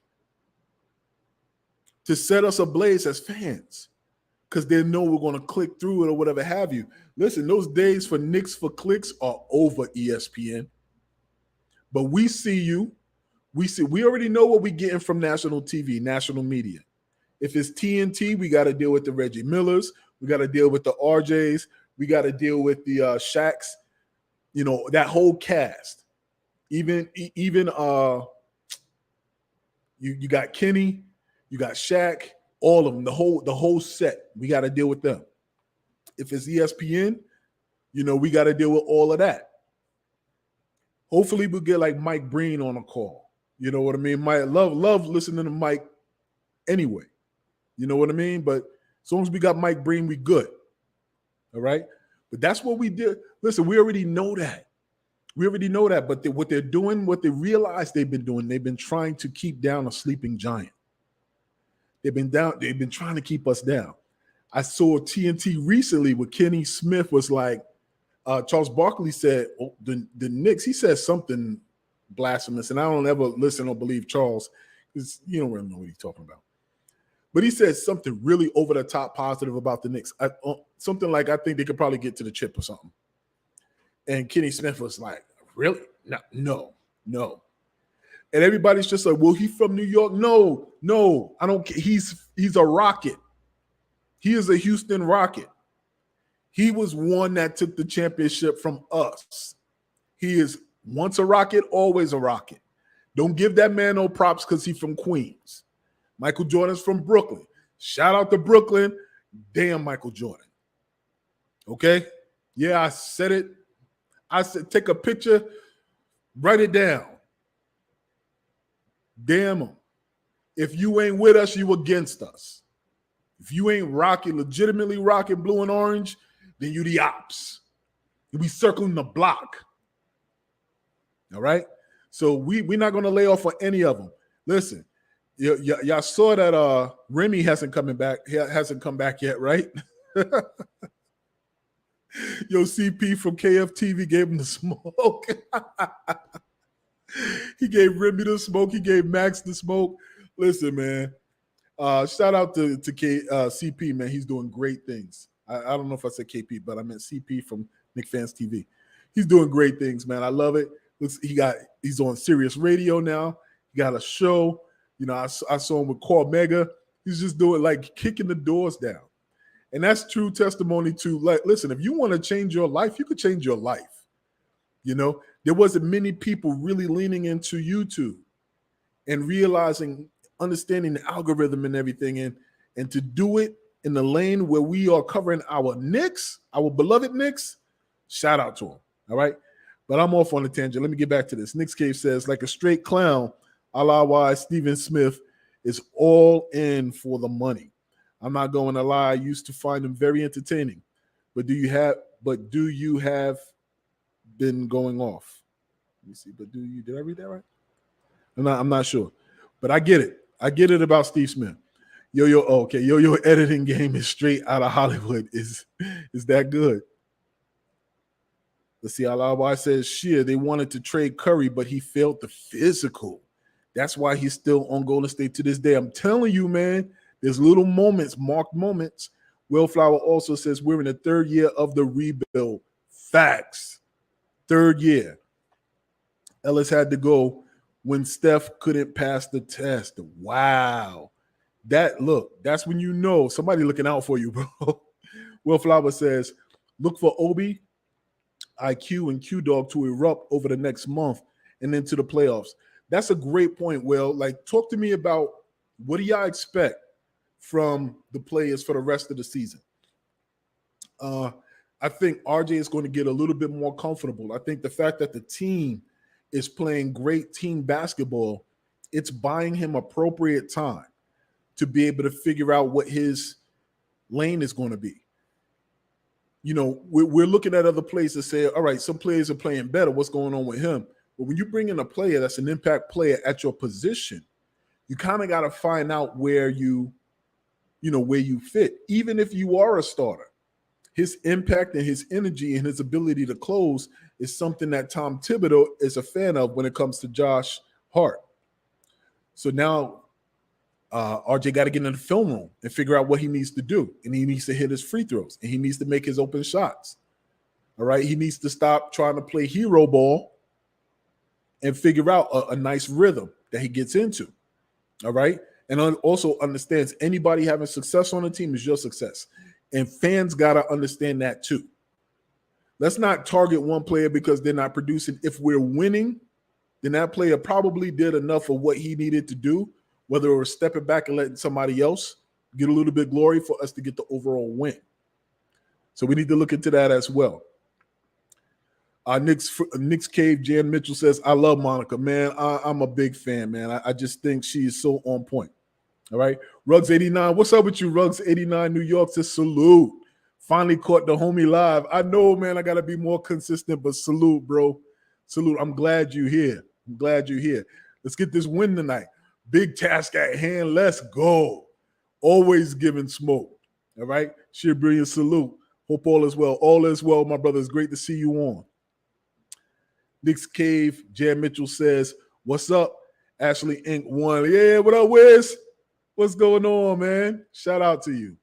set us ablaze as fans because they know we're going to click through it or whatever have you. Listen, those days for Knicks for clicks are over, ESPN. But we see you. We already know what we're getting from national TV, national media. If it's TNT, we got to deal with the Reggie Millers. We got to deal with the RJs. We got to deal with the Shaqs. You know, that whole cast. Even you got Kenny, you got Shaq, all of them, the whole set. We got to deal with them. If it's ESPN, you know, we got to deal with all of that. Hopefully we'll get like Mike Breen on a call. You know what I mean? Mike, love listening to Mike anyway. You know what I mean? But as long as we got Mike Breen, we good. All right? But that's what we did. Listen, we already know that. We already know that. But what they're doing, what they realize they've been doing, they've been trying to keep down a sleeping giant. They've been trying to keep us down. I saw TNT recently with Kenny Smith was like, Charles Barkley said, the Knicks, he said something blasphemous, and I don't ever listen or believe Charles because you don't really know what he's talking about. But he said something really over the top positive about the Knicks. Something like, I think they could probably get to the chip or something. And Kenny Smith was like, really? No. And everybody's just like, well, he's from New York. No, I don't care. He's a Rocket. He is a Houston Rocket. He was one that took the championship from us. He is once a Rocket, always a Rocket. Don't give that man no props because he's from Queens. Michael Jordan's from Brooklyn. Shout out to Brooklyn. Damn Michael Jordan. Okay? Yeah, I said it. I said take a picture, write it down. Damn him. If you ain't with us, you against us. If you ain't legitimately rocking blue and orange, then you the ops. You be circling the block. All right? So we're not going to lay off on any of them. Listen, y'all saw that Remy hasn't come back yet, right? Yo, CP from KFTV gave him the smoke. He gave Remy the smoke. He gave Max the smoke. Listen, man. Shout out to CP, man. He's doing great things. I don't know if I said KP, but I meant CP from Knicks Fans TV. He's doing great things, man. I love it. He's on Sirius Radio now. He got a show. You know, I saw him with Call Mega. He's just doing like kicking the doors down. And that's true testimony to, like, listen, if you want to change your life, you could change your life. You know, there wasn't many people really leaning into YouTube and realizing, understanding the algorithm and everything. And to do it in the lane where we are covering our Knicks, our beloved Knicks, shout out to him. All right. But I'm off on a tangent. Let me get back to this. Knicks Cave says, like a straight clown, a la why Stephen Smith is all in for the money. I'm not going to lie. I used to find him very entertaining. But do you have been going off? Let me see. Did I read that right? I'm not sure. But I get it. I get it about Steve Smith. Yo, editing game is straight out of Hollywood. Is that good? Let's see. Alawa says, shit, they wanted to trade Curry, but he failed the physical. That's why he's still on Golden State to this day. I'm telling you, man, there's little moments, marked moments. Wellflower also says we're in the third year of the rebuild. Facts. Third year. Ellis had to go when Steph couldn't pass the test. Wow. That's when you know somebody looking out for you, bro. Wellflower says, look for Obi, IQ, and Q-Dog to erupt over the next month and into the playoffs. That's a great point, Will. Like, talk to me about what do y'all expect from the players for the rest of the season? I think RJ is going to get a little bit more comfortable. I think the fact that the team is playing great team basketball, it's buying him appropriate time to be able to figure out what his lane is going to be. You know, we're looking at other players to say, all right, some players are playing better. What's going on with him? But when you bring in a player that's an impact player at your position, you kind of got to find out where you fit. Even if you are a starter, his impact and his energy and his ability to close is something that Tom Thibodeau is a fan of when it comes to Josh Hart. So now RJ got to get in the film room and figure out what he needs to do. And he needs to hit his free throws. And he needs to make his open shots. All right? He needs to stop trying to play hero ball and figure out a nice rhythm that he gets into. All right? And also understands anybody having success on the team is your success. And fans got to understand that too. Let's not target one player because they're not producing. If we're winning, then that player probably did enough of what he needed to do, whether it was stepping back and letting somebody else get a little bit of glory for us to get the overall win. So we need to look into that as well. Knicks Cave, Jan Mitchell says, I love Monica, man. I'm a big fan, man. I just think she is so on point. All right. Ruggs 89. What's up with you, Ruggs 89? New York says salute. Finally caught the homie live. I know, man, I got to be more consistent, but salute, bro. Salute. I'm glad you're here. Let's get this win tonight. Big task at hand. Let's go. Always giving smoke. All right. Sheer brilliant salute. Hope all is well. All is well, my brother. It's great to see you on. Knicks Cave, Jan Mitchell says, what's up? Ashley Inc. 1. Yeah, what up, Wiz? What's going on, man? Shout out to you.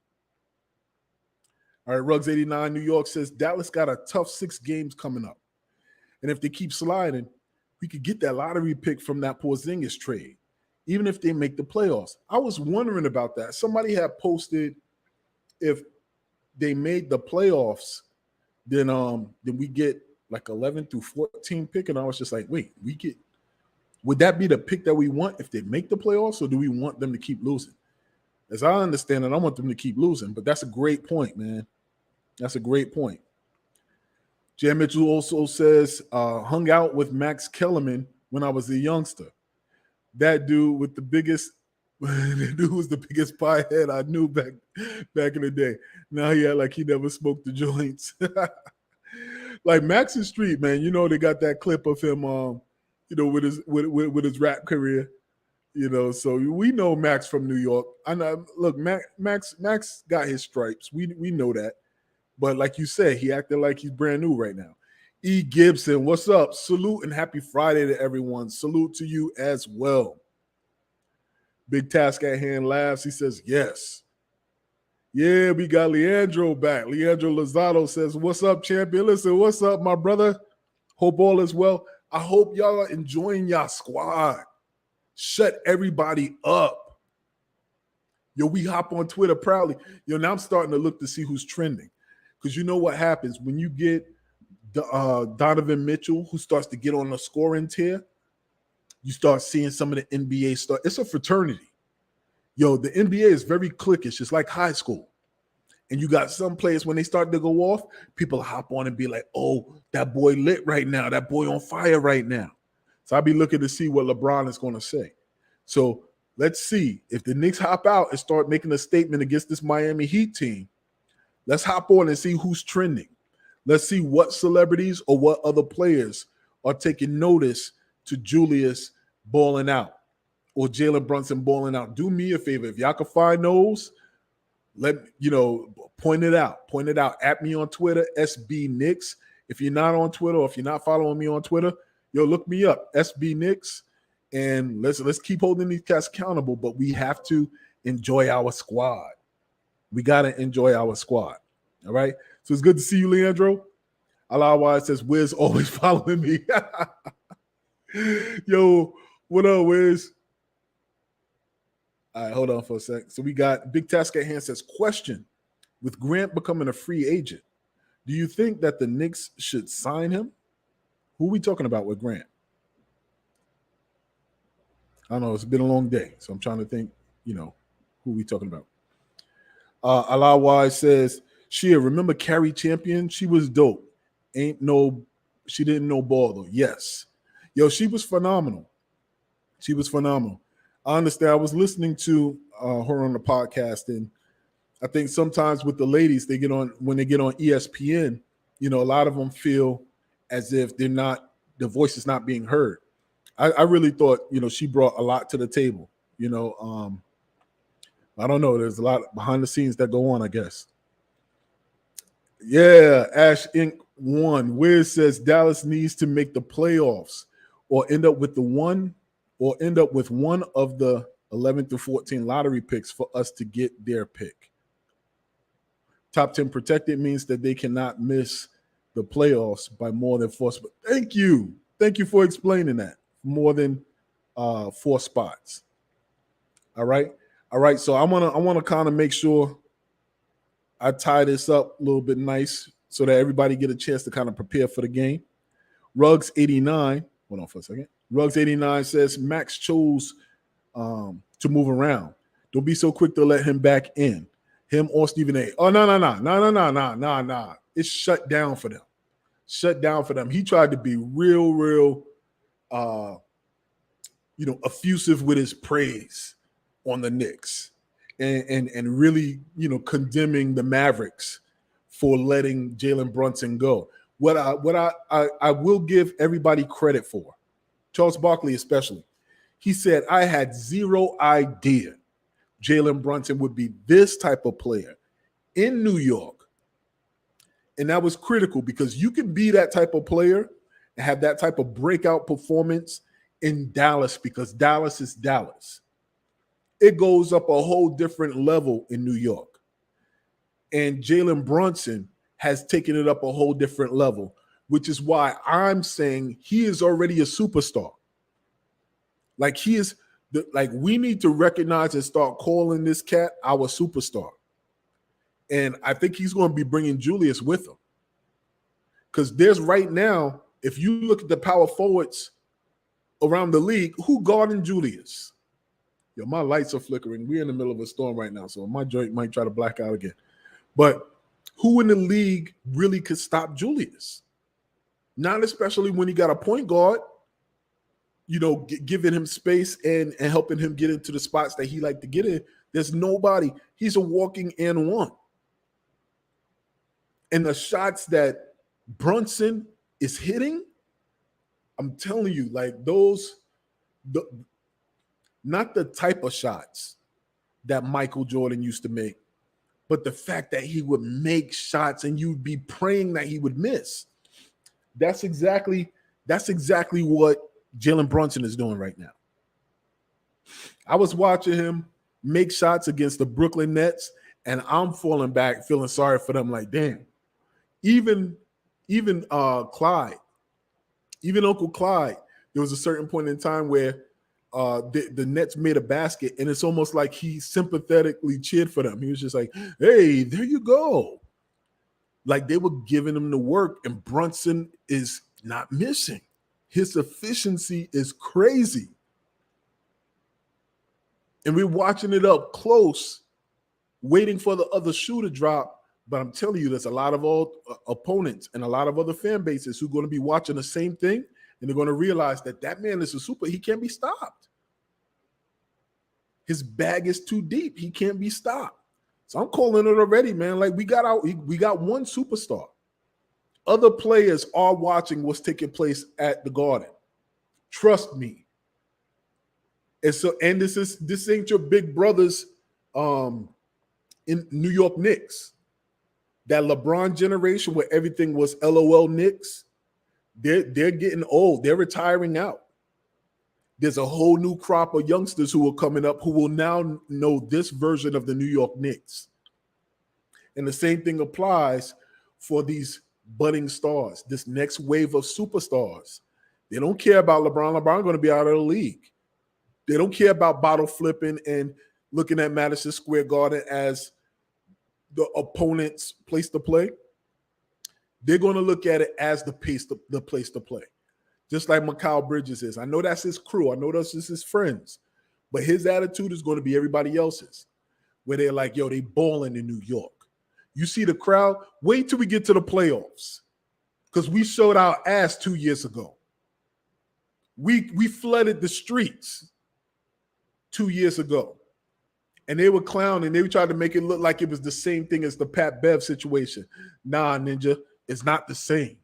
All right, Ruggs 89, New York says, Dallas got a tough 6 games coming up. And if they keep sliding, we could get that lottery pick from that Porzingis trade, even if they make the playoffs. I was wondering about that. Somebody had posted if they made the playoffs, then we get like 11 through 14 pick. And I was just like, wait, would that be the pick that we want if they make the playoffs, or do we want them to keep losing? As I understand it, I want them to keep losing, but that's a great point, man. That's a great point. Jan Mitchell also says, hung out with Max Kellerman when I was a youngster. That dude with the biggest, the dude was the biggest piehead I knew back in the day. Now he had like he never smoked the joints. Like Max is street, man. You know, they got that clip of him, with his rap career. You know, so we know Max from New York. I know. Look, Max got his stripes. We know that. But like you said, he acted like he's brand new right now. E. Gibson, what's up? Salute and happy Friday to everyone. Salute to you as well. Big task at hand laughs. He says, yes. Yeah, we got Leandro back. Leandro Lozado says, what's up, champion? Listen, what's up, my brother? Hope all is well. I hope y'all are enjoying y'all squad. Shut everybody up. Yo, we hop on Twitter proudly. Yo, now I'm starting to look to see who's trending. Because you know what happens when you get Donovan Mitchell, who starts to get on the scoring tier, you start seeing some of the NBA stuff. It's a fraternity. Yo, the NBA is very cliquish. It's like high school. And you got some players, when they start to go off, people hop on and be like, oh, that boy lit right now. That boy on fire right now. So I'll be looking to see what LeBron is going to say. So let's see. If the Knicks hop out and start making a statement against this Miami Heat team, let's hop on and see who's trending. Let's see what celebrities or what other players are taking notice to Julius balling out or Jalen Brunson balling out. Do me a favor. If y'all can find those, point it out. Point it out. At me on Twitter, SB Knicks. If you're not on Twitter or if you're not following me on Twitter, look me up, SB Knicks. And let's keep holding these cats accountable, but we have to enjoy our squad. We got to enjoy our squad. All right? So it's good to see you, Leandro. Alawai says, Wiz always following me. Yo, what up, Wiz? All right, hold on for a sec. So we got Big Task at Hand says, question, with Grant becoming a free agent, do you think that the Knicks should sign him? Who are we talking about with Grant? I don't know. It's been a long day, so I'm trying to think, who we talking about. Alawai says, Shia, remember Carrie Champion? She was dope. She didn't know ball, though. Yes. Yo, she was phenomenal. She was phenomenal. I understand. I was listening to her on the podcast, and I think sometimes with the ladies, when they get on ESPN, a lot of them feel as if the voice is not being heard. I really thought, she brought a lot to the table. I don't know. There's a lot behind the scenes that go on, I guess. Yeah, Ash Inc. 1. Wiz says Dallas needs to make the playoffs or end up with one of the 11 through 14 lottery picks for us to get their pick. Top 10 protected means that they cannot miss the playoffs by more than 4 spots. Thank you. Thank you for explaining that. More than 4 spots. All right. So I want to kind of make sure I tie this up a little bit nice so that everybody get a chance to kind of prepare for the game. Ruggs 89. Hold on for a second. Ruggs 89 says Max chose to move around. Don't be so quick to let him back in. Him or Stephen A. Oh, no. It's shut down for them. Shut down for them. He tried to be real, effusive with his praise on the Knicks and really, condemning the Mavericks for letting Jalen Brunson go. What I will give everybody credit for, Charles Barkley especially, he said, I had zero idea Jalen Brunson would be this type of player in New York. And that was critical because you can be that type of player and have that type of breakout performance in Dallas because Dallas is Dallas. It goes up a whole different level in New York. And Jalen Brunson has taken it up a whole different level, which is why I'm saying he is already a superstar. Like we need to recognize and start calling this cat our superstar. And I think he's going to be bringing Julius with him. Because there's right now, if you look at the power forwards around the league, who guarding Julius? Yo, my lights are flickering. We're in the middle of a storm right now, so my joint might try to black out again. But who in the league really could stop Julius? Not especially when he got a point guard, giving him space and helping him get into the spots that he like to get in. There's nobody. He's a walking and one. And the shots that Brunson is hitting, I'm telling you, like not the type of shots that Michael Jordan used to make, but the fact that he would make shots and you'd be praying that he would miss. That's exactly what Jalen Brunson is doing right now. I was watching him make shots against the Brooklyn Nets, and I'm falling back, feeling sorry for them. Like, damn. Even Clyde, even Uncle Clyde, there was a certain point in time where the Nets made a basket, and it's almost like he sympathetically cheered for them. He was just like, hey, there you go. Like they were giving him the work, and Brunson is not missing. His efficiency is crazy. And we're watching it up close, waiting for the other shoe to drop, But I'm telling you, there's a lot of opponents and a lot of other fan bases who are going to be watching the same thing, and they're going to realize that man is a super. He can't be stopped. His bag is too deep. He can't be stopped. So I'm calling it already, man. Like we got one superstar. Other players are watching what's taking place at the Garden. Trust me. And this ain't your big brothers in New York Knicks. That LeBron generation where everything was LOL Knicks, they're getting old. They're retiring out. There's a whole new crop of youngsters who are coming up who will now know this version of the New York Knicks. And the same thing applies for these budding stars, this next wave of superstars. They don't care about LeBron. LeBron going to be out of the league. They don't care about bottle flipping and looking at Madison Square Garden as the opponent's place to play. They're going to look at it as the place to play. Just like Mikal Bridges is. I know that's his crew. I know that's just his friends. But his attitude is going to be everybody else's. Where they're like, yo, they balling in New York. You see the crowd? Wait till we get to the playoffs. Because we showed our ass 2 years ago. We flooded the streets 2 years ago. And they were clowning. They tried to make it look like it was the same thing as the Pat Bev situation. Nah, Ninja, it's not the same.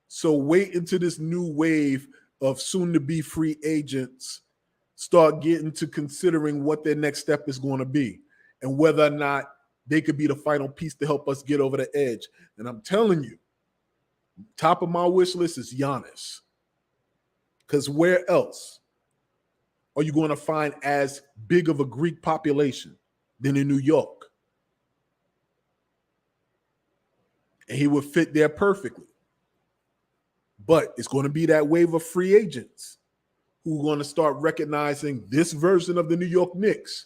So wait until this new wave of soon-to-be free agents start getting to considering what their next step is going to be and whether or not they could be the final piece to help us get over the edge. And I'm telling you, top of my wish list is Giannis. Because where else are you going to find as big of a Greek population than in New York? And he would fit there perfectly. But it's going to be that wave of free agents who are going to start recognizing this version of the New York Knicks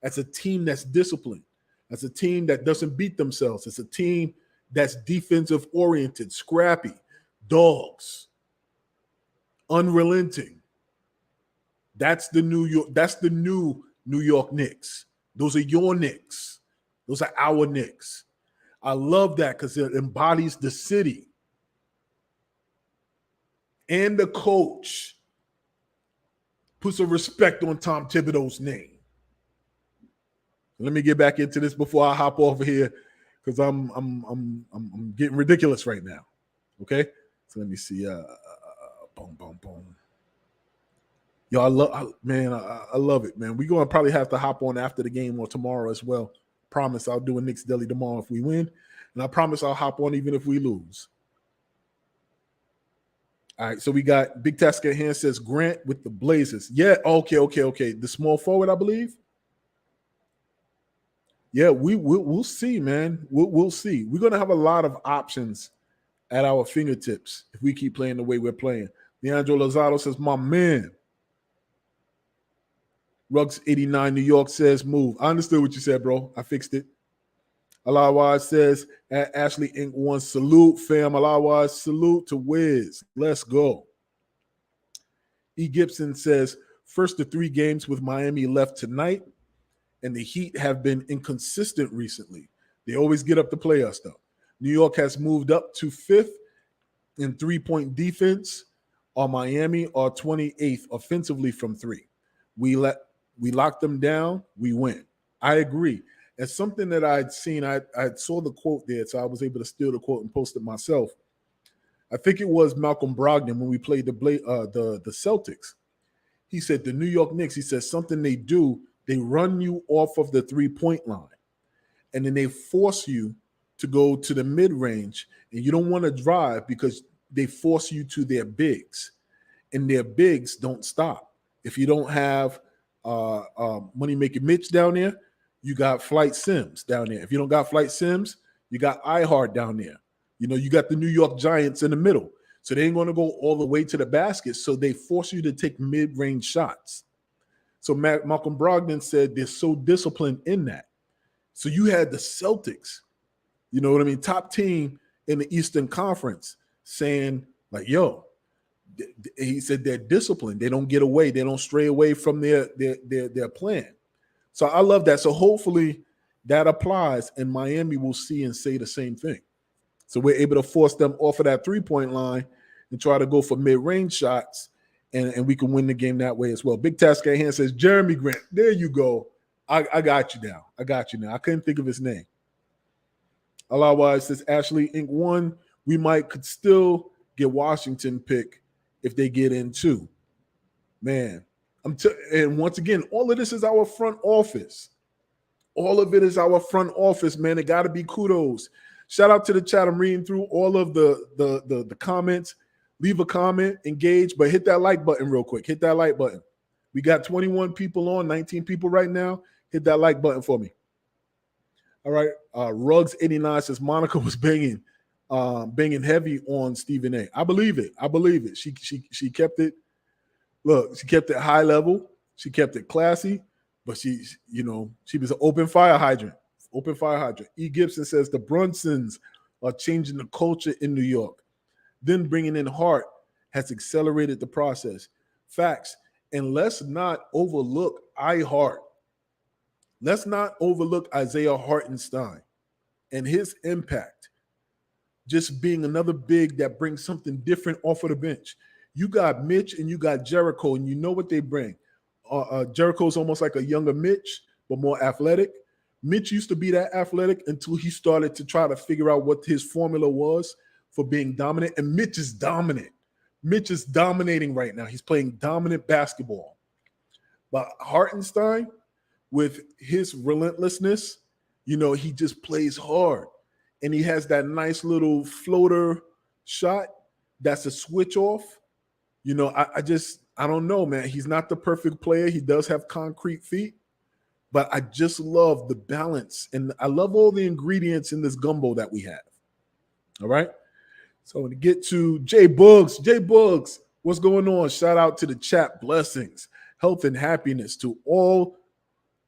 as a team that's disciplined, as a team that doesn't beat themselves, as a team that's defensive oriented, scrappy, dogs, unrelenting. That's the new New York Knicks. Those are your Knicks. Those are our Knicks. I love that because it embodies the city. And the coach puts a respect on Tom Thibodeau's name. Let me get back into this before I hop over here because I'm getting ridiculous right now. Okay, so let me see. Boom, boom, boom. Yo, I love it, man. We're gonna probably have to hop on after the game or tomorrow as well. Promise I'll do a Knicks Daily tomorrow if we win, and I promise I'll hop on even if we lose. All right, so we got Big Tasker here says Grant with the Blazers. Yeah, okay. The small forward, I believe. Yeah, we'll see, man. We'll see. We're gonna have a lot of options at our fingertips if we keep playing the way we're playing. Leandro Lozado says, my man. Ruggs 89 New York says move. I understood what you said, bro. I fixed it. Alawaz says, Ashley Inc. 1, salute, fam. Alawaz, salute to Wiz. Let's go. E. Gibson says, first of 3 games with Miami left tonight, and the Heat have been inconsistent recently. They always get up to play us, though. New York has moved up to 5th in 3-point defense, while Miami are 28th offensively from 3. We lock them down, we win. I agree. And something that I'd seen, I saw the quote there, so I was able to steal the quote and post it myself. I think it was Malcolm Brogdon when we played the Celtics. He said the New York Knicks, he says something they do, they run you off of the 3-point line, and then they force you to go to the mid-range, and you don't want to drive because they force you to their bigs, and their bigs don't stop. If you don't have Money Making Mitch down there, you got Flight Sims down there. If you don't got Flight Sims, you got iHeart down there. You know, you got the New York Giants in the middle. So they ain't going to go all the way to the basket. So they force you to take mid-range shots. So Malcolm Brogdon said they're so disciplined in that. So you had the Celtics, you know what I mean, top team in the Eastern Conference saying like, yo, he said they're disciplined. They don't get away. They don't stray away from their plan. So I love that. So hopefully that applies, and Miami will see and say the same thing. So we're able to force them off of that three-point line and try to go for mid-range shots, and we can win the game that way as well. Big Task at Hand says, Jeremy Grant. There you go. I got you now. I couldn't think of his name. Otherwise, says Ashley Inc. 1, we could still get Washington pick if they get in 2. Man, and once again, all of this is our front office. All of it is our front office, man. It got to be kudos. Shout out to the chat. I'm reading through all of the comments. Leave a comment, engage, but hit that like button real quick. Hit that like button. We got 21 people on, 19 people right now. Hit that like button for me. All right. Rugs89 says Monica was banging heavy on Stephen A. I believe it. She kept it. Look, she kept it high level. She kept it classy, but she was an open fire hydrant. E. Gibson says the Brunsons are changing the culture in New York. Then bringing in Hart has accelerated the process. Facts. And let's not overlook Hart. Let's not overlook Isaiah Hartenstein and his impact. Just being another big that brings something different off of the bench. You got Mitch and you got Jericho, and you know what they bring. Jericho's almost like a younger Mitch, but more athletic. Mitch used to be that athletic until he started to try to figure out what his formula was for being dominant. And Mitch is dominant. Mitch is dominating right now. He's playing dominant basketball. But Hartenstein, with his relentlessness, he just plays hard. And he has that nice little floater shot that's a switch off. I don't know, man. He's not the perfect player. He does have concrete feet. But I just love the balance. And I love all the ingredients in this gumbo that we have. All right? So to get to Jay Buggs. Jay Buggs, what's going on? Shout out to the chat. Blessings, health, and happiness to all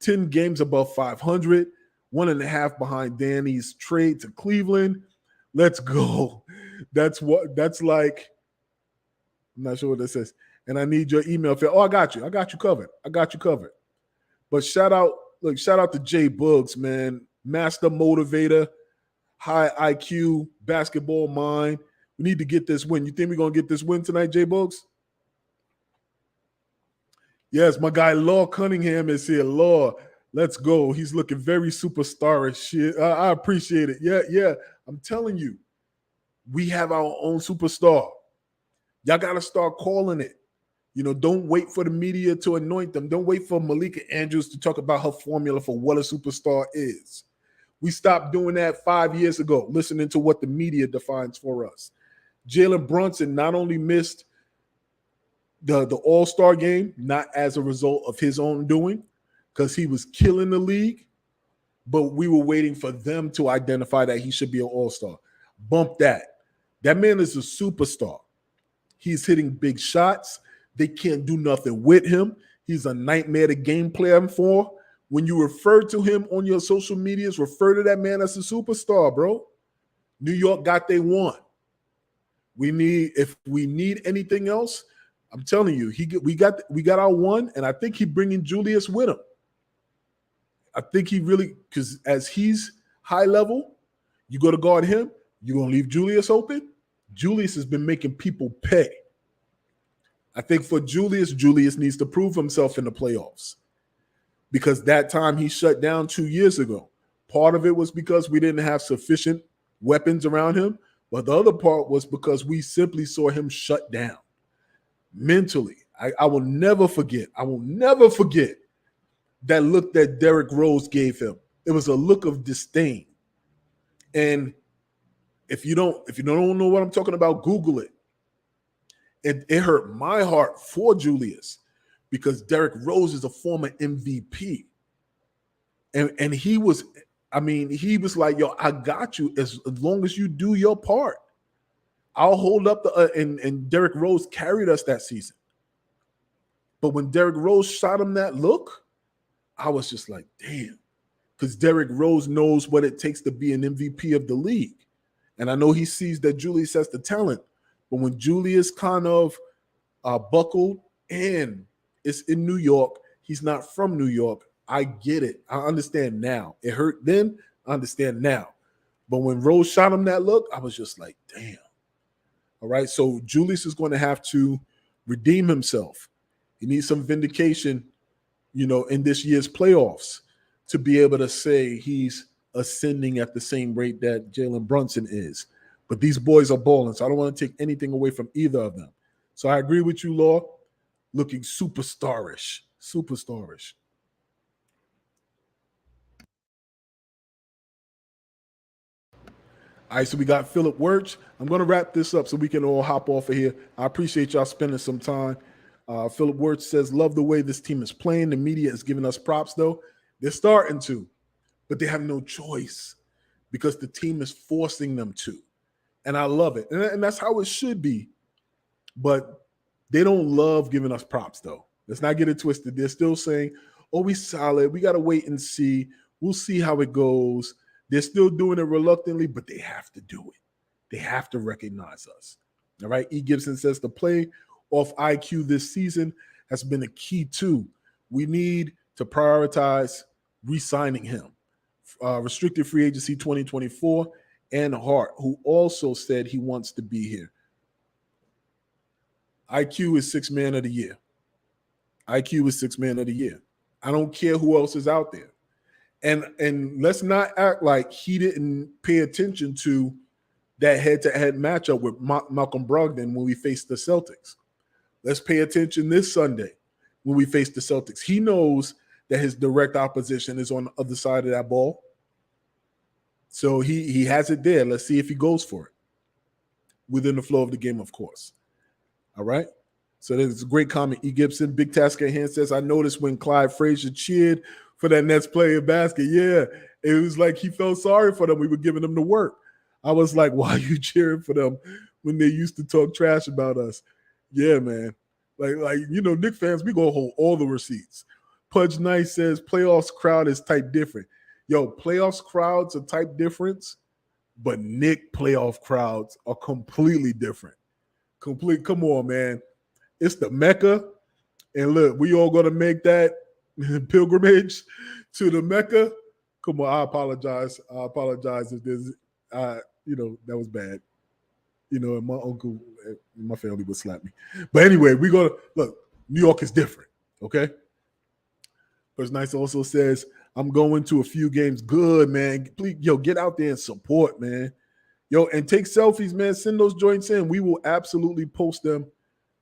10 games above 500, 1.5 behind Danny's trade to Cleveland. Let's go. That's like, I'm not sure what that says. And I need your email. Oh, I got you covered. But shout out to Jay Buggs, man. Master motivator, high IQ, basketball mind. We need to get this win. You think we're going to get this win tonight, Jay Buggs? Yes, my guy Law Cunningham is here. Law, let's go. He's looking very superstarish. Shit. I appreciate it. Yeah. I'm telling you, we have our own superstar. Y'all got to start calling it. Don't wait for the media to anoint them. Don't wait for Malika Andrews to talk about her formula for what a superstar is. We stopped doing that 5 years ago, listening to what the media defines for us. Jalen Brunson not only missed the All-Star game, not as a result of his own doing, because he was killing the league, but we were waiting for them to identify that he should be an All-Star. Bump that. That man is a superstar. He's hitting big shots. They can't do nothing with him. He's a nightmare to game plan for. When you refer to him on your social medias, refer to that man as a superstar, bro. New York got they want. If we need anything else, I'm telling you, we got our one, and I think he bringing Julius with him. I think he really, because as he's high level, you go to guard him, you're gonna leave Julius open. Julius has been making people pay. I think for Julius needs to prove himself in the playoffs, because that time he shut down 2 years ago. Part of it was because we didn't have sufficient weapons around him, but the other part was because we simply saw him shut down mentally. I will never forget that look that Derrick Rose gave him. It was a look of disdain. And if you don't know what I'm talking about, Google it. It hurt my heart for Julius, because Derrick Rose is a former MVP. And he was like, yo, I got you as long as you do your part. I'll hold up and Derrick Rose carried us that season. But when Derrick Rose shot him that look, I was just like, damn, because Derrick Rose knows what it takes to be an MVP of the league. And I know he sees that Julius has the talent. But when Julius kind of buckled, and it's in New York, he's not from New York. I get it. I understand now. It hurt then. I understand now. But when Rose shot him that look, I was just like, damn. All right. So Julius is going to have to redeem himself. He needs some vindication, in this year's playoffs to be able to say he's ascending at the same rate that Jalen Brunson is. But these boys are balling, so I don't want to take anything away from either of them. So I agree with you, Law. Looking superstarish. Superstarish. All right, so we got Philip Wirtz. I'm going to wrap this up so we can all hop off of here. I appreciate y'all spending some time. Philip Wirtz says, love the way this team is playing. The media is giving us props, though. They're starting to, but they have no choice because the team is forcing them to. And I love it. And that's how it should be. But they don't love giving us props, though. Let's not get it twisted. They're still saying, oh, we solid. We got to wait and see. We'll see how it goes. They're still doing it reluctantly, but they have to do it. They have to recognize us. All right. E. Gibson says the play off IQ this season has been a key too. We need to prioritize re-signing him. Restricted free agency 2024 and Hart, who also said he wants to be here. IQ is sixth man of the year. IQ is sixth man of the year. I don't care who else is out there. And let's not act like he didn't pay attention to that head-to-head matchup with Malcolm Brogdon when we faced the Celtics. Let's pay attention this Sunday when we face the Celtics. He knows that his direct opposition is on the other side of that ball. So he has it there. Let's see if he goes for it within the flow of the game, of course. All right? So there's a great comment. E. Gibson, Big Task at Hand says, I noticed when Clyde Frazier cheered for that Nets player basket. Yeah, it was like he felt sorry for them. We were giving them the work. I was like, why are you cheering for them when they used to talk trash about us? Yeah, man. Like Knicks fans, we gonna hold all the receipts. Pudge Nice says playoffs crowd is type different. Yo, playoffs crowds are type difference, but Knick playoff crowds are completely different. Come on, man. It's the Mecca. And look, we all gonna make that pilgrimage to the Mecca. Come on, I apologize. If there's that was bad. And my uncle, my family would slap me. But anyway, we're gonna look, New York is different, okay? First Nice also says, I'm going to a few games. Good, man. Please, get out there and support, man. And take selfies, man. Send those joints in. We will absolutely post them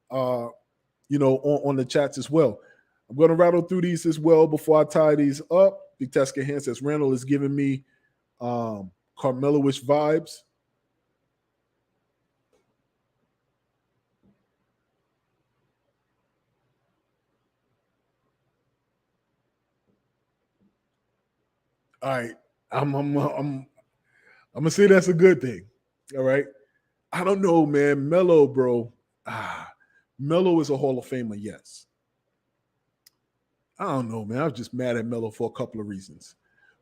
on the chats as well. I'm going to rattle through these as well before I tie these up. Big Teska Hand says, Randall is giving me Carmelo-ish vibes. All right. I'm gonna say that's a good thing. All right. I don't know, man. Melo, bro. Melo is a Hall of Famer, yes. I don't know, man. I was just mad at Melo for a couple of reasons.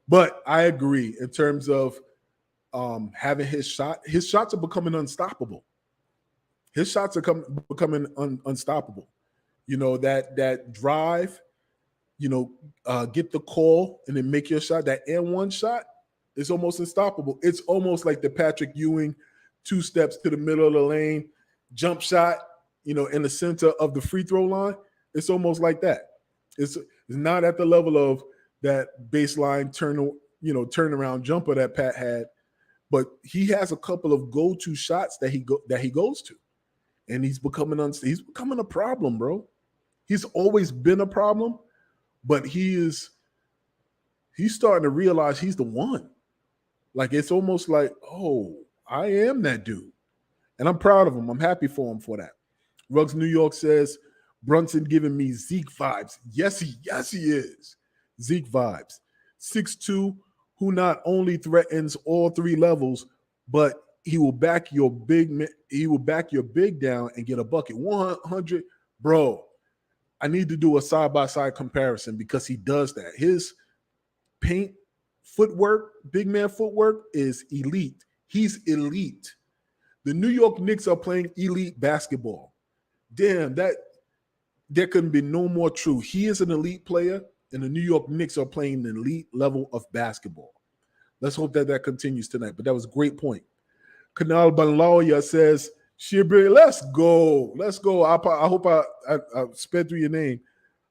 But I agree in terms of having his shot. His shots are becoming unstoppable. His shots are becoming unstoppable. That drive, get the call and then make your shot. That and one shot is almost unstoppable. It's almost like the Patrick Ewing 2 steps to the middle of the lane, jump shot, in the center of the free throw line. It's almost like that. It's not at the level of that baseline turnaround jumper that Pat had, but he has a couple of go-to shots that he goes to, and he's becoming a problem, bro. He's always been a problem, but he's starting to realize he's the one. Like it's almost like, oh, I am that dude, and I'm proud of him. I'm happy for him for that. Ruggs New York says, Brunson giving me Zeke vibes. Yes, he is. Zeke vibes. 6'2", who not only threatens all 3 levels, but he will back your big down and get a bucket. 100, bro. I need to do a side-by-side comparison because he does that. His paint footwork, big man footwork is elite. He's elite. The New York Knicks are playing elite basketball. Damn, that there couldn't be no more true. He is an elite player, and the New York Knicks are playing an elite level of basketball. Let's hope that continues tonight. But that was a great point. Kanal Banlawya says, Shibri, let's go. Let's go. I hope I sped through your name.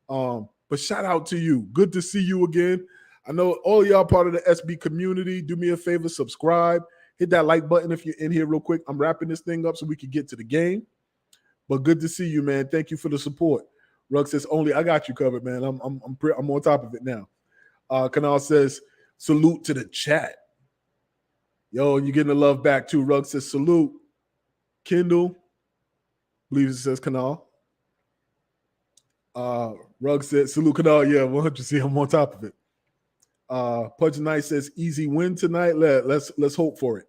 But shout out to you. Good to see you again. I know all y'all part of the SB community. Do me a favor, subscribe. Hit that like button if you're in here real quick. I'm wrapping this thing up so we can get to the game. But good to see you, man. Thank you for the support. Rugg says, only I got you covered, man. I'm on top of it now. Kanal says, salute to the chat. Yo, you're getting the love back too. Rugg says, salute. Kendall, believes it says Kanal. Rugg said, salute Kanal. Yeah, 100%. I'm on top of it. Pudge Knight says, easy win tonight. Let's hope for it.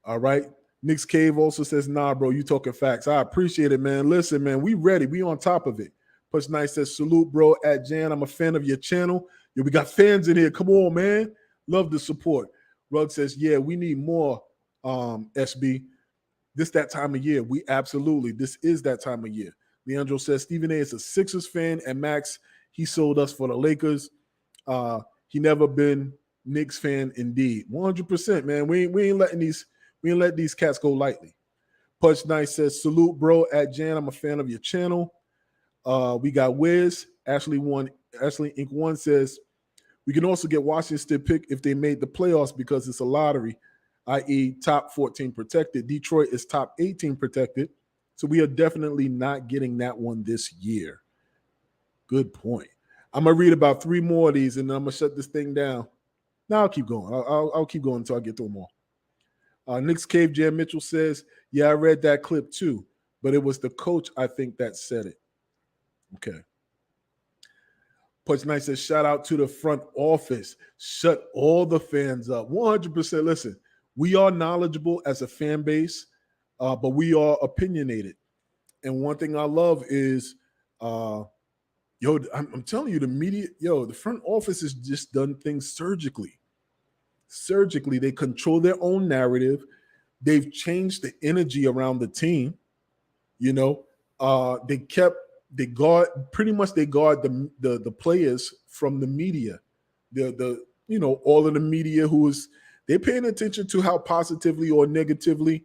All right. Nick's Cave also says, nah, bro, you talking facts. I appreciate it, man. Listen, man, we ready. We on top of it. Pudge Knight says, salute, bro, at Jan. I'm a fan of your channel. Yo, we got fans in here. Come on, man. Love the support. Rugg says, yeah, we need more, SB. This that time of year. This is that time of year. Leandro says, Stephen A is a Sixers fan, and Max, he sold us for the Lakers. He never been Knicks fan indeed. 100%, man. We ain't let these cats go lightly. Pudge Knight says, salute, bro, at Jan. I'm a fan of your channel. We got Wiz. Ashley Inc. 1 says, we can also get Washington pick if they made the playoffs because it's a lottery, i.e. top 14 protected. Detroit is top 18 protected. So we are definitely not getting that one this year. Good point. I'm going to read about 3 more of these and then I'm going to shut this thing down. Now I'll keep going. I'll keep going until I get through them all. Nick's Cave Jan Mitchell says, yeah, I read that clip too, but it was the coach, I think, that said it. Okay. Pudge Knight says, shout out to the front office. Shut all the fans up. 100%. Listen, we are knowledgeable as a fan base, but we are opinionated. And one thing I love is, I'm telling you, the media, the front office has just done things surgically. Surgically, they control their own narrative. They've changed the energy around the team. They guard the players from the media. All of the media they're paying attention to how positively or negatively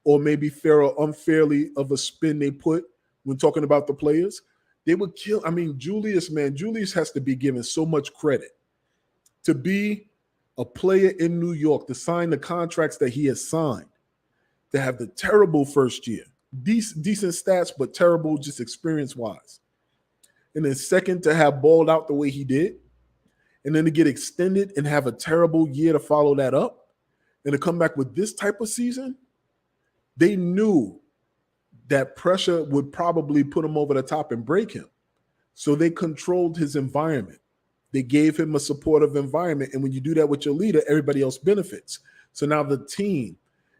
or maybe fair or unfairly of a spin they put when talking about the players. They would kill. I mean, Julius has to be given so much credit to be a player in New York, to sign the contracts that he has signed, to have the terrible first year. Decent stats, but terrible just experience-wise. And then second, to have balled out the way he did. And then to get extended and have a terrible year to follow that up. And to come back with this type of season, they knew that pressure would probably put him over the top and break him. So they controlled his environment. They gave him a supportive environment. And when you do that with your leader, everybody else benefits. So now the team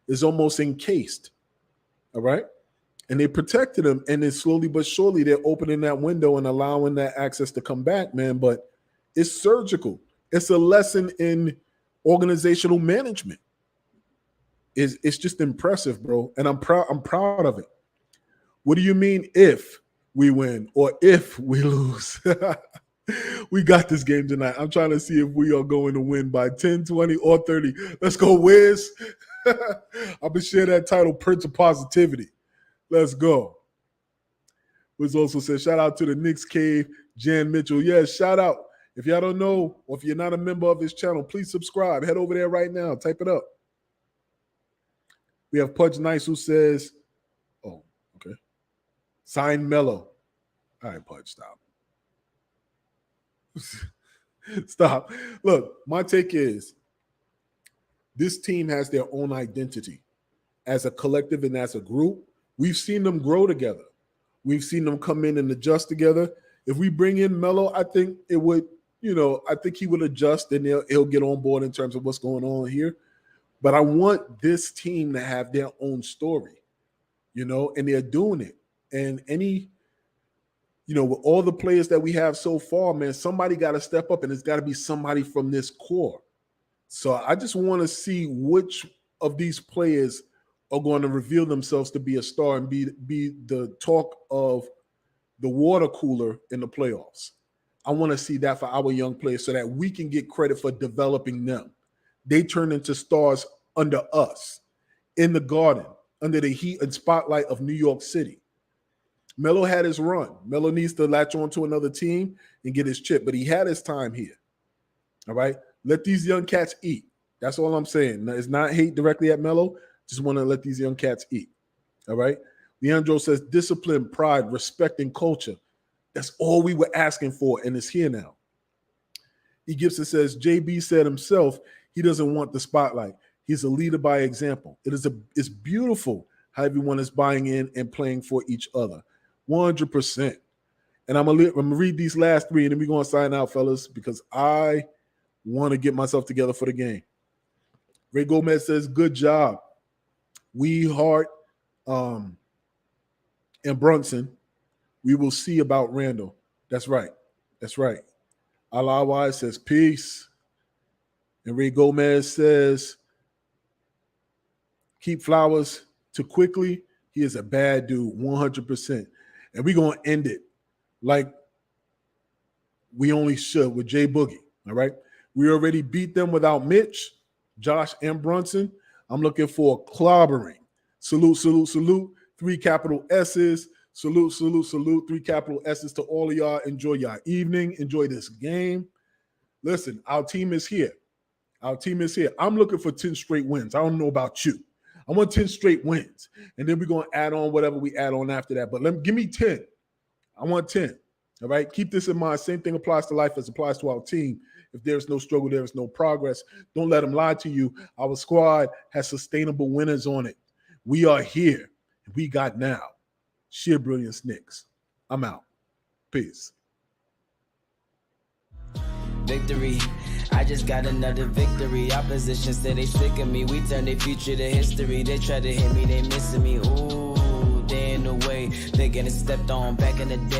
is almost encased. All right? And they protected him, and then slowly but surely they're opening that window and allowing that access to come back, man. But it's surgical. It's a lesson in organizational management. It's just impressive, bro. And I'm proud of it. What do you mean if we win or if we lose? We got this game tonight. I'm trying to see if we are going to win by 10, 20, or 30. Let's go, Wiz. I've been sharing that title, Prince of Positivity. Let's go. Wiz also says, shout out to the Knicks Cave, Jan Mitchell. Yes, shout out. If y'all don't know, or if you're not a member of this channel, please subscribe. Head over there right now. Type it up. We have Pudge Nice who says, oh, okay. Sign Mello. All right, Pudge, stop. Stop. Look, my take is this team has their own identity as a collective and as a group. We've seen them grow together. We've seen them come in and adjust together. If we bring in Melo, I think it would, I think he would adjust and he'll get on board in terms of what's going on here. But I want this team to have their own story, and they're doing it. And with all the players that we have so far, man, somebody got to step up, and it's got to be somebody from this core. So I just want to see which of these players are going to reveal themselves to be a star and be the talk of the water cooler in the playoffs. I want to see that for our young players so that we can get credit for developing them. They turn into stars under us, in the Garden, under the heat and spotlight of New York City. Melo had his run. Melo needs to latch on to another team and get his chip, but he had his time here. All right? Let these young cats eat. That's all I'm saying. It's not hate directly at Melo. Just want to let these young cats eat. All right? Leandro says discipline, pride, respect, and culture. That's all we were asking for, and it's here now. E. Gibson says, JB said himself, he doesn't want the spotlight. He's a leader by example. It's beautiful how everyone is buying in and playing for each other. 100%. And I'm going to read these last three, and then we're going to sign out, fellas, because I want to get myself together for the game. Ray Gomez says, good job. We, Hart, and Brunson, we will see about Randall. That's right. That's right. Alawi says, peace. And Ray Gomez says, keep Flowers too quickly. He is a bad dude, 100%. And we're going to end it like we only should with Jay Boogie, all right? We already beat them without Mitch, Josh, and Brunson. I'm looking for clobbering. Salute, salute, salute. 3 capital S's. Salute, salute, salute. 3 capital S's to all of y'all. Enjoy your evening. Enjoy this game. Listen, our team is here. Our team is here. I'm looking for 10 straight wins. I don't know about you. I want 10 straight wins. And then we're going to add on whatever we add on after that. But give me 10. I want 10. All right? Keep this in mind. Same thing applies to life as applies to our team. If there's no struggle, there is no progress. Don't let them lie to you. Our squad has sustainable winners on it. We are here. We got now. Sheer brilliance, Knicks. I'm out. Peace. Victory. I just got another victory. Opposition said they sick of me. We turn their future to history. They try to hit me, they missing me. Ooh, they in the way. They getting stepped on back in the day.